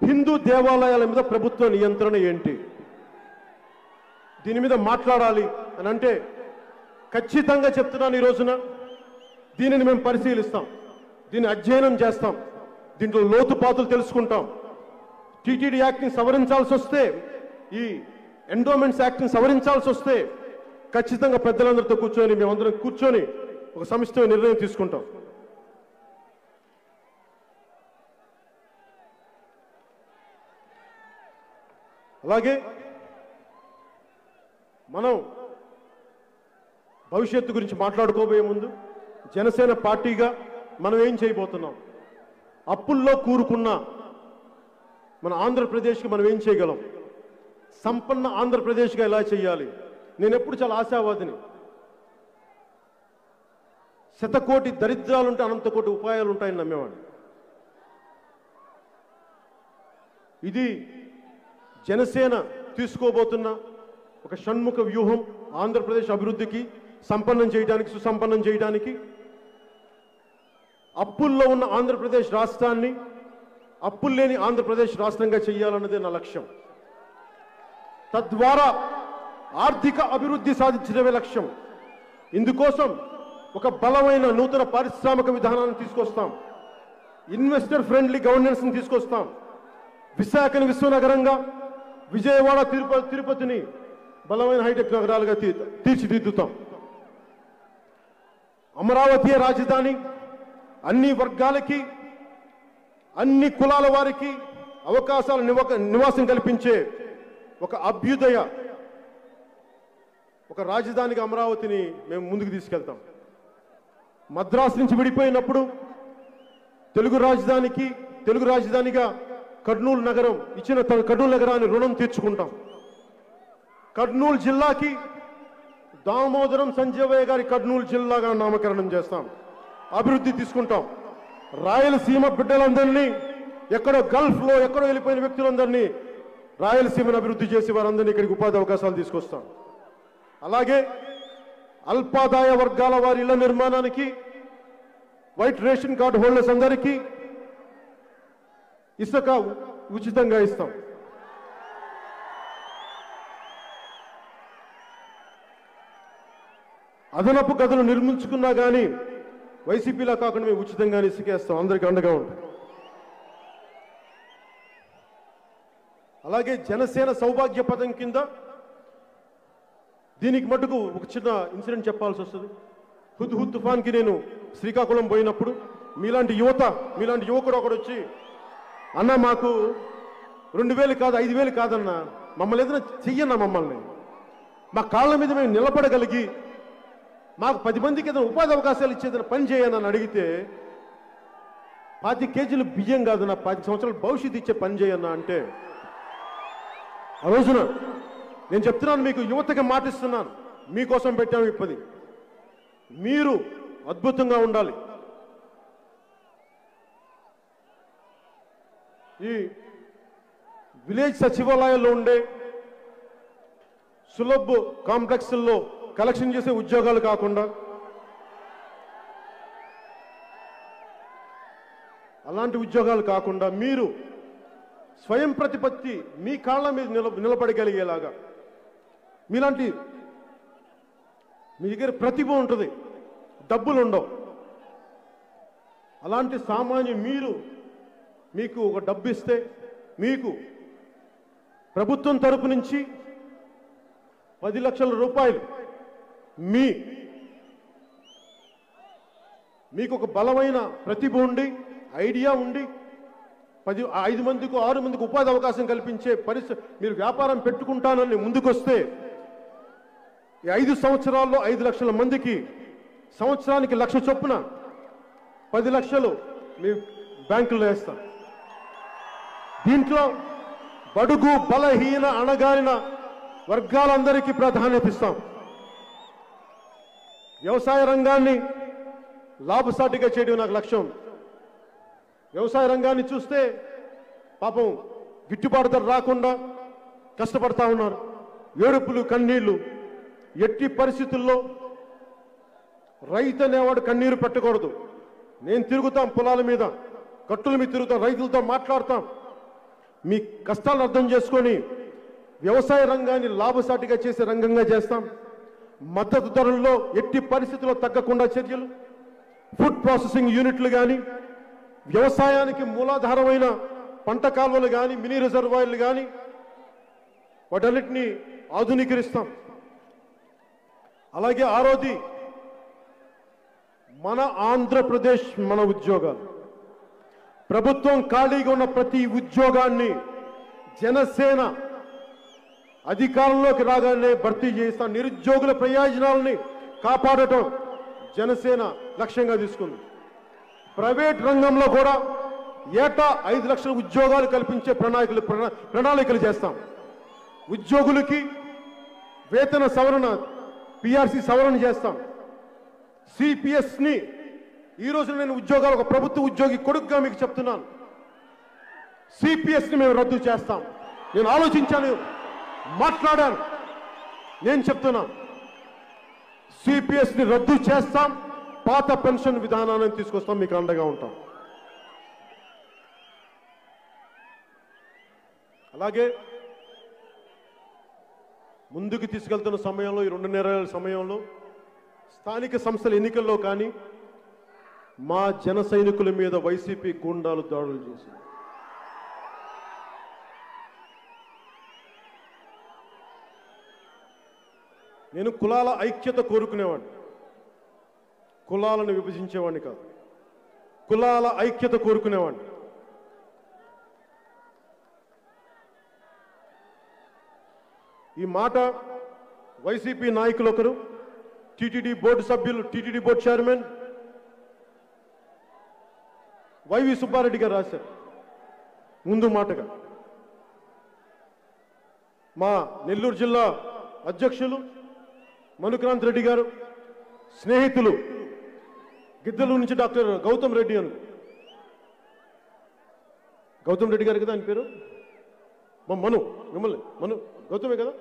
హిందూ దేవాలయాల మీద ప్రభుత్వ నియంత్రణ ఏంటి? దీని మీద మాట్లాడాలి అని అంటే ఖచ్చితంగా చెప్తున్నాను, ఈ రోజున దీనిని మేము పరిశీలిస్తాం, దీన్ని అధ్యయనం చేస్తాం, దీంట్లో లోతుపాతులు తెలుసుకుంటాం. టీటీడీ యాక్ట్ని సవరించాల్సి వస్తే, ఈ ఎండోమెంట్స్ యాక్ట్ని సవరించాల్సి వస్తే ఖచ్చితంగా పెద్దలందరితో కూర్చొని మేమందరం కూర్చొని ఒక సమిష్టి నిర్ణయం తీసుకుంటాం. అలాగే మనం భవిష్యత్తు గురించి మాట్లాడుకోబోయే ముందు జనసేన పార్టీగా మనం ఏం చేయబోతున్నాం, అప్పుల్లో కూరుకున్న మన ఆంధ్రప్రదేశ్కి మనం ఏం చేయగలం, సంపన్న ఆంధ్రప్రదేశ్గా ఎలా చేయాలి. నేను ఎప్పుడు చాలా ఆశావాదిని. 100 కోటి దరిద్రాలుంటే అనంత కోటి ఉపాయాలు ఉంటాయని నమ్మేవాడిని. ఇది జనసేన తీసుకోబోతున్న ఒక షణ్ముఖ వ్యూహం, ఆంధ్రప్రదేశ్ అభివృద్ధికి, సంపన్నం చేయడానికి, సుసంపన్నం చేయడానికి. అప్పుల్లో ఉన్న ఆంధ్రప్రదేశ్ రాష్ట్రాన్ని అప్పులు లేని ఆంధ్రప్రదేశ్ రాష్ట్రంగా చేయాలన్నదే నా లక్ష్యం. తద్వారా ఆర్థిక అభివృద్ధి సాధించడమే లక్ష్యం. ఇందుకోసం ఒక బలమైన నూతన పారిశ్రామిక విధానాన్ని తీసుకొస్తాం, ఇన్వెస్టర్ ఫ్రెండ్లీ గవర్నెన్స్ని తీసుకొస్తాం. విశాఖని విశ్వనగరంగా, విజయవాడ తిరుపతిని బలమైన హైటెక్ నగరాలుగా తీర్చిదిద్దుతాం. అమరావతి రాజధాని అన్ని వర్గాలకి, అన్ని కులాల వారికి అవకాశాల నివాసం కల్పించే ఒక అభ్యుదయ, ఒక రాజధానిగా అమరావతిని మేము ముందుకు తీసుకెళ్తాం. మద్రాసు నుంచి విడిపోయినప్పుడు తెలుగు రాజధానిగా కర్నూలు నగరం ఇచ్చిన కర్నూలు నగరాన్ని రుణం తీర్చుకుంటాం. కర్నూలు జిల్లాకి దామోదరం సంజయ్ గారి కర్నూలు జిల్లాగా నామకరణం చేస్తాం, అభివృద్ధి తీసుకుంటాం. రాయలసీమ బిడ్డలందరినీ, ఎక్కడో గల్ఫ్లో ఎక్కడో వెళ్ళిపోయిన వ్యక్తులందరినీ రాయలసీమను అభివృద్ధి చేసి వారందరినీ ఇక్కడికి ఉపాధి అవకాశాలు తీసుకొస్తాం. అలాగే అల్పాదాయ వర్గాల వారి ఇళ్ల నిర్మాణానికి వైట్ రేషన్ కార్డు హోల్డర్స్ అందరికీ ఇసుక ఉచితంగా ఇస్తాం. అదనపు గదులు నిర్మించుకున్నా కానీ వైసీపీలా కాకుండా మేము ఉచితంగా ఇసుకేస్తాం, అందరికీ అండగా ఉంటాం. అలాగే జనసేన సౌభాగ్య పథకం కింద దీనికి మటుకు ఒక చిన్న ఇన్సిడెంట్ చెప్పాల్సి వస్తుంది. హుద్ తుఫాన్కి నేను శ్రీకాకుళం పోయినప్పుడు మీలాంటి యువకుడు ఒకడు వచ్చి, అన్న మాకు 2000 కాదు 5000 కాదన్నా, మమ్మల్ని ఏదైనా చెయ్యన్నా, మమ్మల్ని మా కాళ్ళ మీద మేము నిలబడగలిగి మాకు 10 మందికి ఏదైనా ఉపాధి అవకాశాలు ఇచ్చేదైనా పని చేయనని అడిగితే, 25 కేజీలు బియ్యం కాదన్నా, 10 సంవత్సరాల భవిష్యత్తు ఇచ్చే పని చేయన్నా అంటే, ఆ రోజున నేను చెప్తున్నాను, మీకు యువతకి మాటిస్తున్నాను, మీకోసం పెట్టాము ఈ 10. మీరు అద్భుతంగా ఉండాలి. ఈ విలేజ్ సచివాలయాల్లో ఉండే సులభ్ కాంప్లెక్స్ల్లో కలెక్షన్ చేసే ఉద్యోగాలు కాకుండా అలాంటి ఉద్యోగాలు కాకుండా మీరు స్వయం ప్రతిపత్తి మీ కాళ్ళ మీద నిలబడగలిగేలాగా, మీలాంటి మీ దగ్గర ప్రతిభ ఉంటుంది, డబ్బులు ఉండవు, అలాంటి సామాన్య మీకు ఒక డబ్బు ఇస్తే మీకు ప్రభుత్వం తరపు నుంచి 10 లక్షల రూపాయలు మీకు ఒక బలమైన ప్రతిభ ఉండి ఐడియా ఉండి 5 మందికి 6 మందికి ఉపాధి అవకాశం కల్పించే పరిస్థితి, మీరు వ్యాపారం పెట్టుకుంటానని ముందుకొస్తే ఈ 5 సంవత్సరాల్లో 5 లక్షల మందికి సంవత్సరానికి 1 లక్ష చొప్పున 10 లక్షలు మీ బ్యాంకులో వేస్తాం. దీంట్లో బడుగు బలహీన అణగారిన వర్గాలందరికీ ప్రాధాన్యత ఇస్తాం. వ్యవసాయ రంగాన్ని లాభసాటిగా చేయడం నాకు లక్ష్యం. వ్యవసాయ రంగాన్ని చూస్తే పాపం గిట్టుబాటు ధర రాకుండా కష్టపడతా ఉన్నారు, ఏడుపులు కన్నీళ్లు. ఎట్టి పరిస్థితుల్లో రైతు అనేవాడు కన్నీరు పెట్టకూడదు. నేను తిరుగుతాం, పొలాల మీద గట్టుల మీద తిరుగుతాం, రైతులతో మాట్లాడతాం, మీ కష్టాలను అర్థం చేసుకొని వ్యవసాయ రంగాన్ని లాభసాటిగా చేసే రంగంగా చేస్తాం. మద్దతు ధరల్లో ఎట్టి పరిస్థితుల్లో తగ్గకుండా చర్యలు, ఫుడ్ ప్రాసెసింగ్ యూనిట్లు కానీ, వ్యవసాయానికి మూలాధారమైన పంట కాలువలు కానీ, మినీ రిజర్వాయర్లు కానీ, వాటన్నిటినీ ఆధునీకరిస్తాం. అలాగే ఆరోది మన ఆంధ్రప్రదేశ్, మన ఉద్యోగాలు, ప్రభుత్వం ఖాళీగా ఉన్న ప్రతి ఉద్యోగాన్ని జనసేన అధికారంలోకి రాగానే భర్తీ చేస్తాం. నిరుద్యోగుల ప్రయోజనాలని కాపాడటం జనసేన లక్ష్యంగా తీసుకుంది. ప్రైవేట్ రంగంలో కూడా ఏటా 5 లక్షల ఉద్యోగాలు కల్పించే ప్రణాళికలు చేస్తాం. ఉద్యోగులకి వేతన సవరణ, పిఆర్సీ సవరణ చేస్తాం. సిపిఎస్ని ఈ రోజు నేను ఉద్యోగాలు, ఒక ప్రభుత్వ ఉద్యోగి కొడుకుగా మీకు చెప్తున్నాను, సిపిఎస్ని మేము రద్దు చేస్తాం. నేను ఆలోచించాను, మాట్లాడాను, నేను చెప్తున్నా, సిపిఎస్ని రద్దు చేస్తాం, పాత పెన్షన్ విధానాన్ని తీసుకొస్తాం, మీకు అండగా ఉంటాం. అలాగే ముందుకు తీసుకెళ్తున్న సమయంలో, ఈ 2.5 ఏళ్ల సమయంలో స్థానిక సంస్థల ఎన్నికల్లో కానీ మా జన సైనికుల మీద వైసీపీ గూండాలు దాడులు చేశారు. నేను కులాల ఐక్యత కోరుకునేవాడిని, కులాలను విభజించేవాడిని కాదు, కులాల ఐక్యత కోరుకునేవాడిని. ఈ మాట వైసీపీ నాయకులు ఒకరు, టీటీడీ బోర్డు సభ్యులు, టీటీడీ బోర్డు చైర్మన్ వైవి సుబ్బారెడ్డి గారు రాశారు. ముందు మాటగా మా నెల్లూరు జిల్లా అధ్యక్షులు మనుక్రాంత్ రెడ్డి గారు, స్నేహితులు గిద్దలూరు నుంచి డాక్టర్ గౌతమ్ రెడ్డి గారు కదా ఆయన పేరు, మను మిమ్మల్ని మను గౌతమే కదా,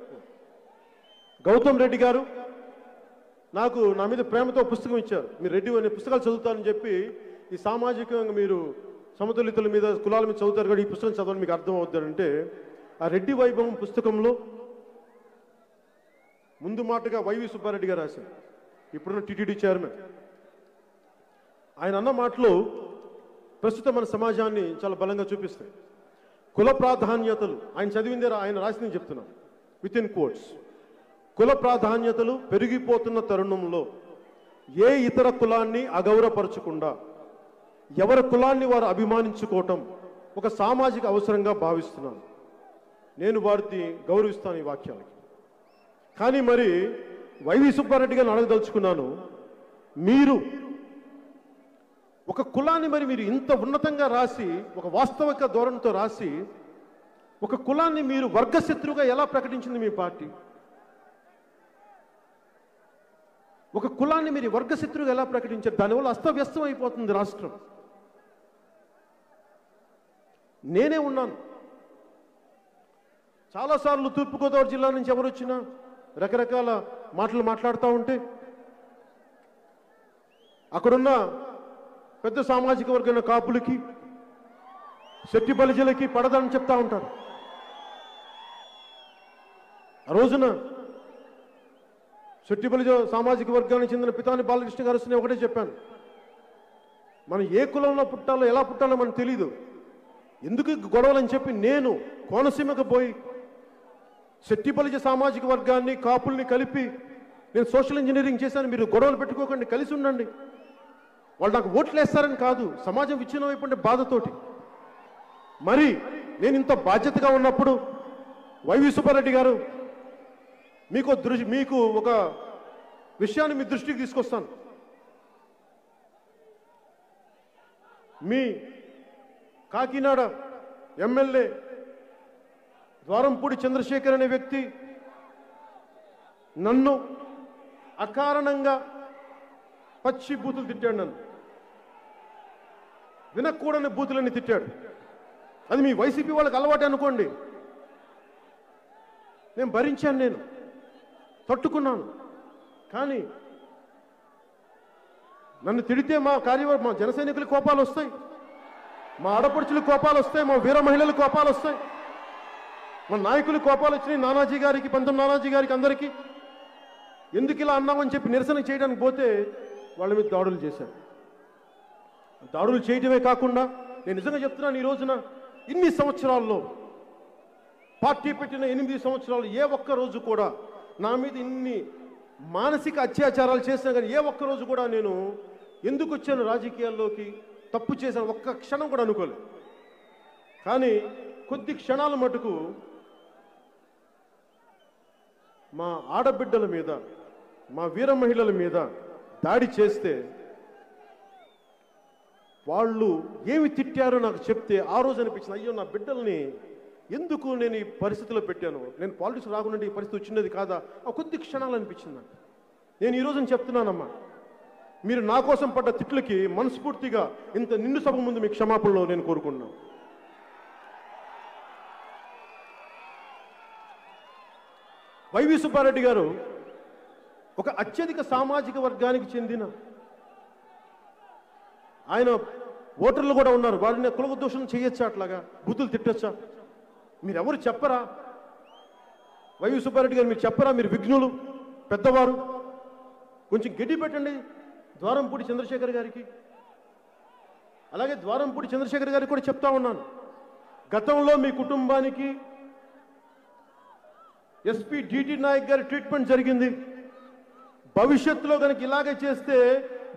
గౌతమ్ రెడ్డి గారు నాకు నా మీద ప్రేమతో పుస్తకం ఇచ్చారు. మీరు రెడ్డి అనే పుస్తకాలు చదువుతారని చెప్పి, ఈ సామాజికంగా మీరు సమతుల్యతల మీద కులాల మీద చదువుతారు కూడా ఈ పుస్తకం చదవని మీకు అర్థం అవుతారంటే, ఆ రెడ్డి వైభవం పుస్తకంలో ముందు మాటగా వైవి సుబ్బారెడ్డి గారు రాశారు, ఇప్పుడున్న టీటీడీ చైర్మన్. ఆయన అన్న మాటలు ప్రస్తుతం మన సమాజాన్ని చాలా బలంగా చూపిస్తాయి. కుల ప్రాధాన్యతలు, ఆయన చదివిందే ఆయన రాసింది చెప్తున్నాను విత్ ఇన్ కోట్స్. కుల ప్రాధాన్యతలు పెరిగిపోతున్న తరుణంలో ఏ ఇతర కులాన్ని అగౌరవపరచకుండా ఎవరి కులాన్ని వారు అభిమానించుకోవటం ఒక సామాజిక అవసరంగా భావిస్తున్నాను. నేను వారిని గౌరవిస్తాను ఈ వాక్యాలకి. కానీ మరి వైవి సుబ్బారెడ్డి గారిని అడగదలుచుకున్నాను, మీరు ఒక కులాన్ని మరి మీరు ఇంత ఉన్నతంగా రాసి, ఒక వాస్తవిక ధోరణితో రాసి, ఒక కులాన్ని మీరు వర్గశత్రువుగా ఎలా ప్రకటించింది మీ పార్టీ? ఒక కులాన్ని మీరు వర్గశత్రువుగా ఎలా ప్రకటించారు? దానివల్ల అస్తవ్యస్తం అయిపోతుంది రాష్ట్రం. నేనే ఉన్నాను చాలాసార్లు తూర్పుగోదావరి జిల్లా నుంచి ఎవరు వచ్చినా రకరకాల మాటలు మాట్లాడుతూ ఉంటే అక్కడున్న పెద్ద సామాజిక వర్గమైన కాపులకి, శెట్టి బలిజలకి పడదని చెప్తా ఉంటారు. ఆ రోజున శెట్టి బలిజ సామాజిక వర్గానికి చెందిన పితాని బాలకృష్ణ గారు వస్తే ఒకటే చెప్పాను, మనం ఏ కులంలో పుట్టాలో ఎలా పుట్టాలో మనకు తెలీదు, ఎందుకు గొడవలని చెప్పి నేను కోనసీమకు పోయి శెట్టి బలిజ సామాజిక వర్గాన్ని కాపుల్ని కలిపి నేను సోషల్ ఇంజనీరింగ్ చేశాను. మీరు గొడవలు పెట్టుకోకండి, కలిసి ఉండండి. వాళ్ళు నాకు ఓట్లు వేస్తారని కాదు, సమాజం విచ్ఛిన్నం అయిపోయింటే బాధతోటి. మరి నేను ఇంత బాధ్యతగా ఉన్నప్పుడు వైవి సుబ్బారెడ్డి గారు మీకు ఒక విషయాన్ని మీ దృష్టికి తీసుకొస్తాను. మీ కాకినాడ ఎమ్మెల్యే ద్వారంపూడి చంద్రశేఖర్ అనే వ్యక్తి నన్ను అకారణంగా పచ్చి బూతులు తిట్టాడు. నన్ను వినకూడని బూతులన్నీ తిట్టాడు. అది మీ వైసీపీ వాళ్ళకి అలవాటు అనుకోండి. నేను భరించాను, నేను తట్టుకున్నాను. కానీ నన్ను తిడితే మా మా జన సైనికులకు కోపాలు వస్తాయి, మా ఆడపడుచులకు కోపాలు వస్తాయి, మా వీర మహిళలకు కోపాలు వస్తాయి, మా నాయకులకు కోపాలు వచ్చినాయి. నానాజీ గారికి, పంతం నానాజీ గారికి, అందరికీ ఎందుకు ఇలా అన్నామని చెప్పి నిరసన చేయడానికి పోతే వాళ్ళ మీద దాడులు చేశారు. దాడులు చేయటమే కాకుండా నేను నిజంగా చెప్తున్నాను, ఈ రోజున ఇన్ని సంవత్సరాల్లో పార్టీ పెట్టిన 8 సంవత్సరాలు ఏ ఒక్క రోజు కూడా నా మీద ఇన్ని మానసిక అత్యాచారాలు చేసినా కానీ ఏ ఒక్క రోజు కూడా నేను ఎందుకు వచ్చాను రాజకీయాల్లోకి, తప్పు చేశాను ఒక్క క్షణం కూడా అనుకోలేదు. కానీ కొద్ది క్షణాల మటుకు మా ఆడబిడ్డల మీద, మా వీర మహిళల మీద దాడి చేస్తే వాళ్ళు ఏమి తిట్టారో నాకు చెప్తే ఆ రోజు అనిపించింది, అయ్యో నా బిడ్డల్ని ఎందుకు నేను ఈ పరిస్థితిలో పెట్టాను, నేను పాలిటిక్స్ రాకుండా ఈ పరిస్థితి వచ్చినది కాదా, ఆ కొద్ది క్షణాలు అనిపించింది నాకు. నేను ఈ రోజున చెప్తున్నానమ్మా, మీరు నా కోసం పడ్డ తిట్లకి మనస్ఫూర్తిగా ఇంత నిండు సభ ముందు మీ క్షమాపణలో నేను కోరుకుంటున్నాను. వైవి సుబ్బారెడ్డి గారు ఒక అత్యధిక సామాజిక వర్గానికి చెందిన ఆయన ఓటర్లు కూడా ఉన్నారు. వారిని కులదోషం చేయొచ్చా, అట్లాగా బూతులు తిట్టొచ్చా? మీరెవరు చెప్పరా? వైవి సుబ్బారెడ్డి గారు మీరు చెప్పరా? మీరు విఘ్నులు, పెద్దవారు, కొంచెం గడ్డి పెట్టండి ద్వారంపూడి చంద్రశేఖర్ గారికి. అలాగే ద్వారంపూడి చంద్రశేఖర్ గారికి కూడా చెప్తా ఉన్నాను, గతంలో మీ కుటుంబానికి ఎస్పీ డిటి నాయక్ గారి ట్రీట్మెంట్ జరిగింది. భవిష్యత్తులో కనుక ఇలాగే చేస్తే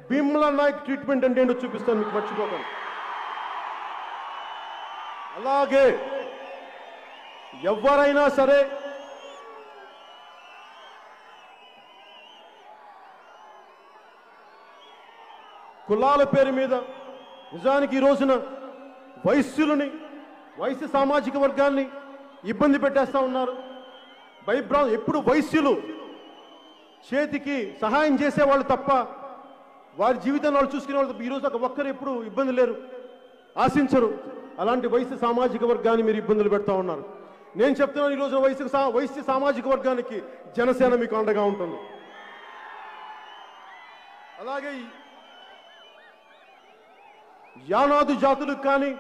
భీమ్లా నాయక్ ట్రీట్మెంట్ అంటే ఏంటో చూపిస్తాను మీకు, మర్చిపోకండి. అలాగే ఎవరైనా సరే కులాల పేరు మీద నిజానికి ఈ రోజున వైశ్యులని, వైశ్య సామాజిక వర్గాన్ని ఇబ్బంది పెట్టేస్తా ఉన్నారు. ఎప్పుడు వైశ్యులు చేతికి సహాయం చేసేవాళ్ళు తప్ప వారి జీవితాన్ని వాళ్ళు చూసుకునే వాళ్ళు తప్ప ఈరోజు ఒక్కరు ఎప్పుడు ఇబ్బంది లేరు, ఆశించరు. అలాంటి వైశ్య సామాజిక వర్గాన్ని మీరు ఇబ్బందులు పెడతా ఉన్నారు. నేను చెప్తున్నాను, ఈ రోజున వైశ్య సామాజిక వర్గానికి జనసేన మీకు అండగా ఉంటుంది. అలాగే యానాదు జాతులకు కానీ,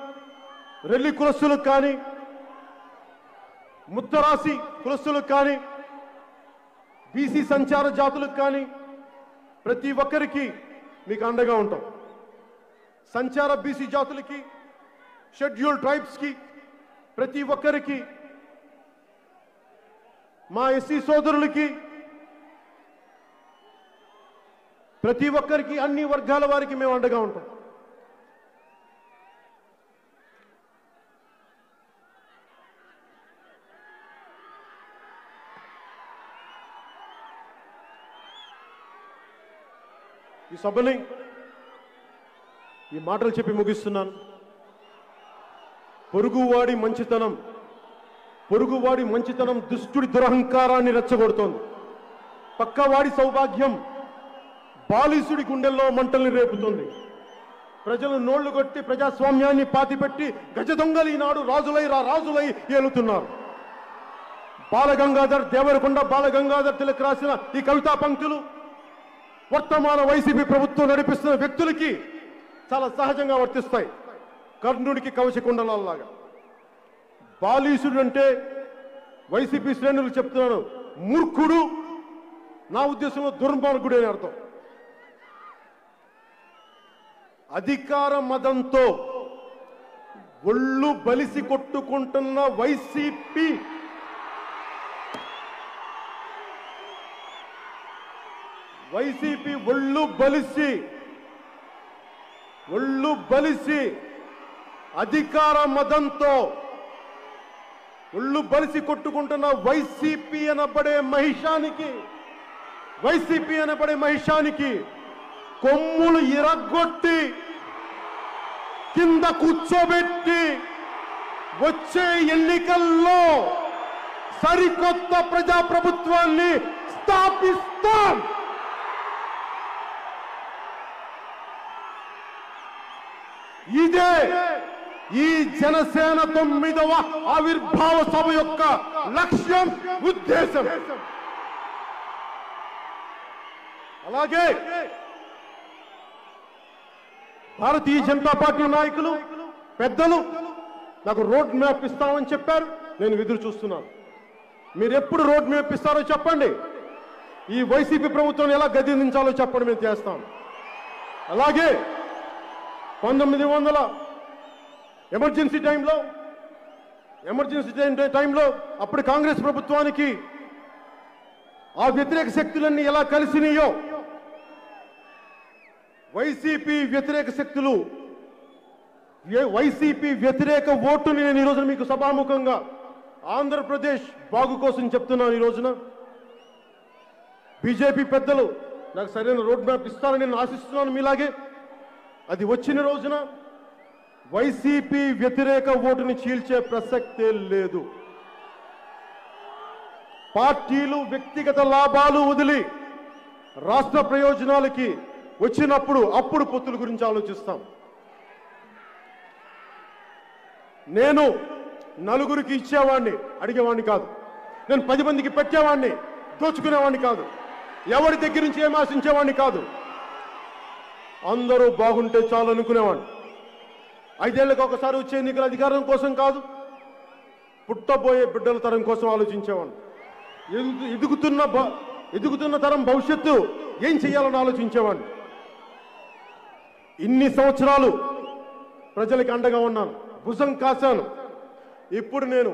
రెల్లి కులస్తులకు కానీ, ముత్తరాసి కులస్తులకు కానీ, బీసీ సంచార జాతులకు కానీ ప్రతి ఒక్కరికి మీకు అండగా ఉంటాం. సంచార బీసీ జాతులకి, షెడ్యూల్డ్ ట్రైబ్స్కి, ప్రతి ఒక్కరికి, మా ఎస్సీ సోదరులకి, ప్రతి ఒక్కరికి, అన్ని వర్గాల వారికి మేము అండగా ఉంటాం. ఈ సభని ఈ మాటలు చెప్పి ముగిస్తున్నాను. పొరుగువాడి మంచితనం దుష్టుడి దురహంకారాన్ని రెచ్చగొడుతోంది. పక్కవాడి సౌభాగ్యం బాలిసుడి గుండెల్లో మంటల్ని రేపుతుంది. ప్రజలు నోళ్లు కొట్టి ప్రజాస్వామ్యాన్ని పాతిపెట్టి గజ దొంగలు ఈనాడు రాజులై ఏలుతున్నారు. బాలగంగాధర్ దేవరకొండ బాలగంగాధర్ తిలక్ రాసిన ఈ కవితా పంక్తులు వర్తమాన వైసీపీ ప్రభుత్వం నడిపిస్తున్న వ్యక్తులకి చాలా సహజంగా వర్తిస్తాయి. కర్ణుడికి కవచకుండలాగా. బాలీసుడు అంటే వైసీపీ శ్రేణులు చెప్తున్నాను, మూర్ఖుడు, నా ఉద్దేశంలో దుర్మార్గుడు అని అర్థం. అధికార మదంతో ఒళ్ళు బలిసి కొట్టుకుంటున్న వైసీపీ ఒళ్ళు బలిసి అధికార మదంతో ఒళ్ళు బలిసి కొట్టుకుంటున్న వైసీపీ అనబడే మహిషానికి కొమ్ములు ఇరగొట్టి కింద కూర్చోబెట్టి వచ్చే ఎన్నికల్లో సరికొత్త ప్రజాప్రభుత్వాన్ని స్థాపిస్తాం. ఇదే ఈ జనసేన 9వ ఆవిర్భావ సభ యొక్క లక్ష్యం, ఉద్దేశం. అలాగే భారతీయ జనతా పార్టీ నాయకులు, పెద్దలు నాకు రోడ్ మ్యాప్ ఇస్తామని చెప్పారు. నేను ఎదురు చూస్తున్నాను. మీరు ఎప్పుడు రోడ్ మ్యాప్ ఇస్తారో చెప్పండి. ఈ వైసీపీ ప్రభుత్వాన్ని ఎలా గద్దెదించాలో చెప్పండి, మేము చేస్తాం. అలాగే 1900 ఎమర్జెన్సీ టైంలో అప్పుడు కాంగ్రెస్ ప్రభుత్వానికి ఆ వ్యతిరేక శక్తులన్నీ ఎలా కలిసినాయో, వైసీపీ వ్యతిరేక ఓటుని నేను ఈ రోజున మీకు సభాముఖంగా ఆంధ్రప్రదేశ్ బాగు కోసం చెప్తున్నాను. ఈ రోజున బీజేపీ పెద్దలు నాకు సరైన రోడ్ మ్యాప్ ఇస్తారని నేను ఆశిస్తున్నాను. మీలాగే అది వచ్చిన రోజున వైసీపీ వ్యతిరేక ఓటుని చీల్చే ప్రసక్తే లేదు. పార్టీలు వ్యక్తిగత లాభాలు వదిలి రాష్ట్ర ప్రయోజనాలకి వచ్చినప్పుడు అప్పుడు పొత్తుల గురించి ఆలోచిస్తాం. నేను నలుగురికి ఇచ్చేవాడిని, అడిగేవాడిని కాదు. నేను 10 మందికి పెట్టేవాడిని, దోచుకునేవాడిని కాదు. ఎవరి దగ్గర నుంచి ఏం ఆశించేవాడిని కాదు. అందరూ బాగుంటే చాలు అనుకునేవాడిని. 5 ఏళ్లకు ఒకసారి వచ్చే ఎన్నికల అధికారం కోసం కాదు, పుట్టబోయే బిడ్డల తరం కోసం ఆలోచించేవాడిని. ఎదుగుతున్న తరం భవిష్యత్తు ఏం చేయాలని ఆలోచించేవాడిని. ఇన్ని సంవత్సరాలు ప్రజలకు అండగా ఉన్నాను, భుజం కాశాను. ఇప్పుడు నేను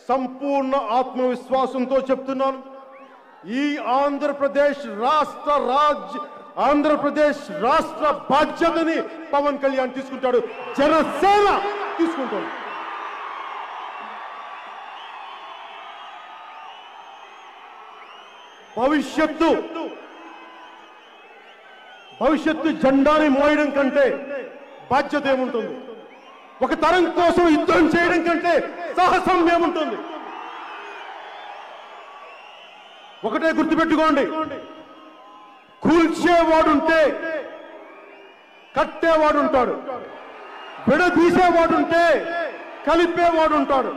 సంపూర్ణ ఆత్మవిశ్వాసంతో చెప్తున్నాను, ఈ ఆంధ్రప్రదేశ్ రాష్ట్ర బాధ్యతని పవన్ కళ్యాణ్ తీసుకుంటాడు, జనసేన తీసుకుంటాడు. భవిష్యత్తు జెండాని మోయడం కంటే బాధ్యత ఏముంటుంది? ఒక తరం కోసం యుద్ధం చేయడం కంటే సాహసం ఏముంటుంది? ఒకటే గుర్తుపెట్టుకోండి, కూల్చేవాడుంటే కట్టేవాడుంటాడు, విడదీసేవాడుంటే కలిపేవాడుంటాడు.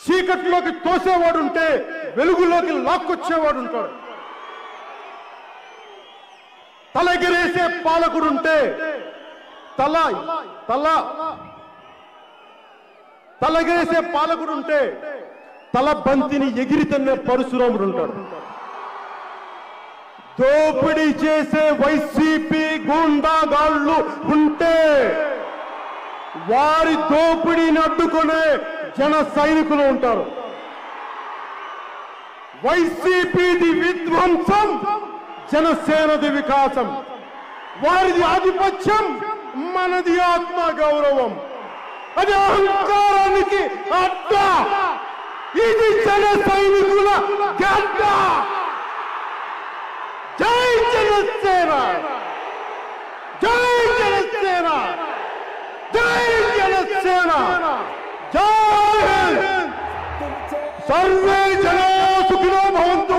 చీకట్లోకి తోసేవాడుంటే వెలుగులోకి లాక్కొచ్చేవాడు ఉంటాడు. తలెగిరేసే పాలకుడుంటే తలగేసే పాలకుడుంటే తల బంతిని ఎగిరితన్నే పరశురాముడు ఉంటాడు. దోపిడీ చేసే వైసీపీ గూండాగాళ్ళు ఉంటే వారి దోపిడీని అడ్డుకునే జన సైనికులు ఉంటారు. వైసీపీది విధ్వంసం, జనసేనది వికాసం. వారిది ఆధిపత్యం, మనది ఆత్మ గౌరవం. అది అహంకారానికి అడ్డ. ఇది జన సైనికుల గడ్డ. జై జనసేన, జై జనసేన, జై జనసేన, జై హింద్. సర్వే జనా సుఖినో భవంతు.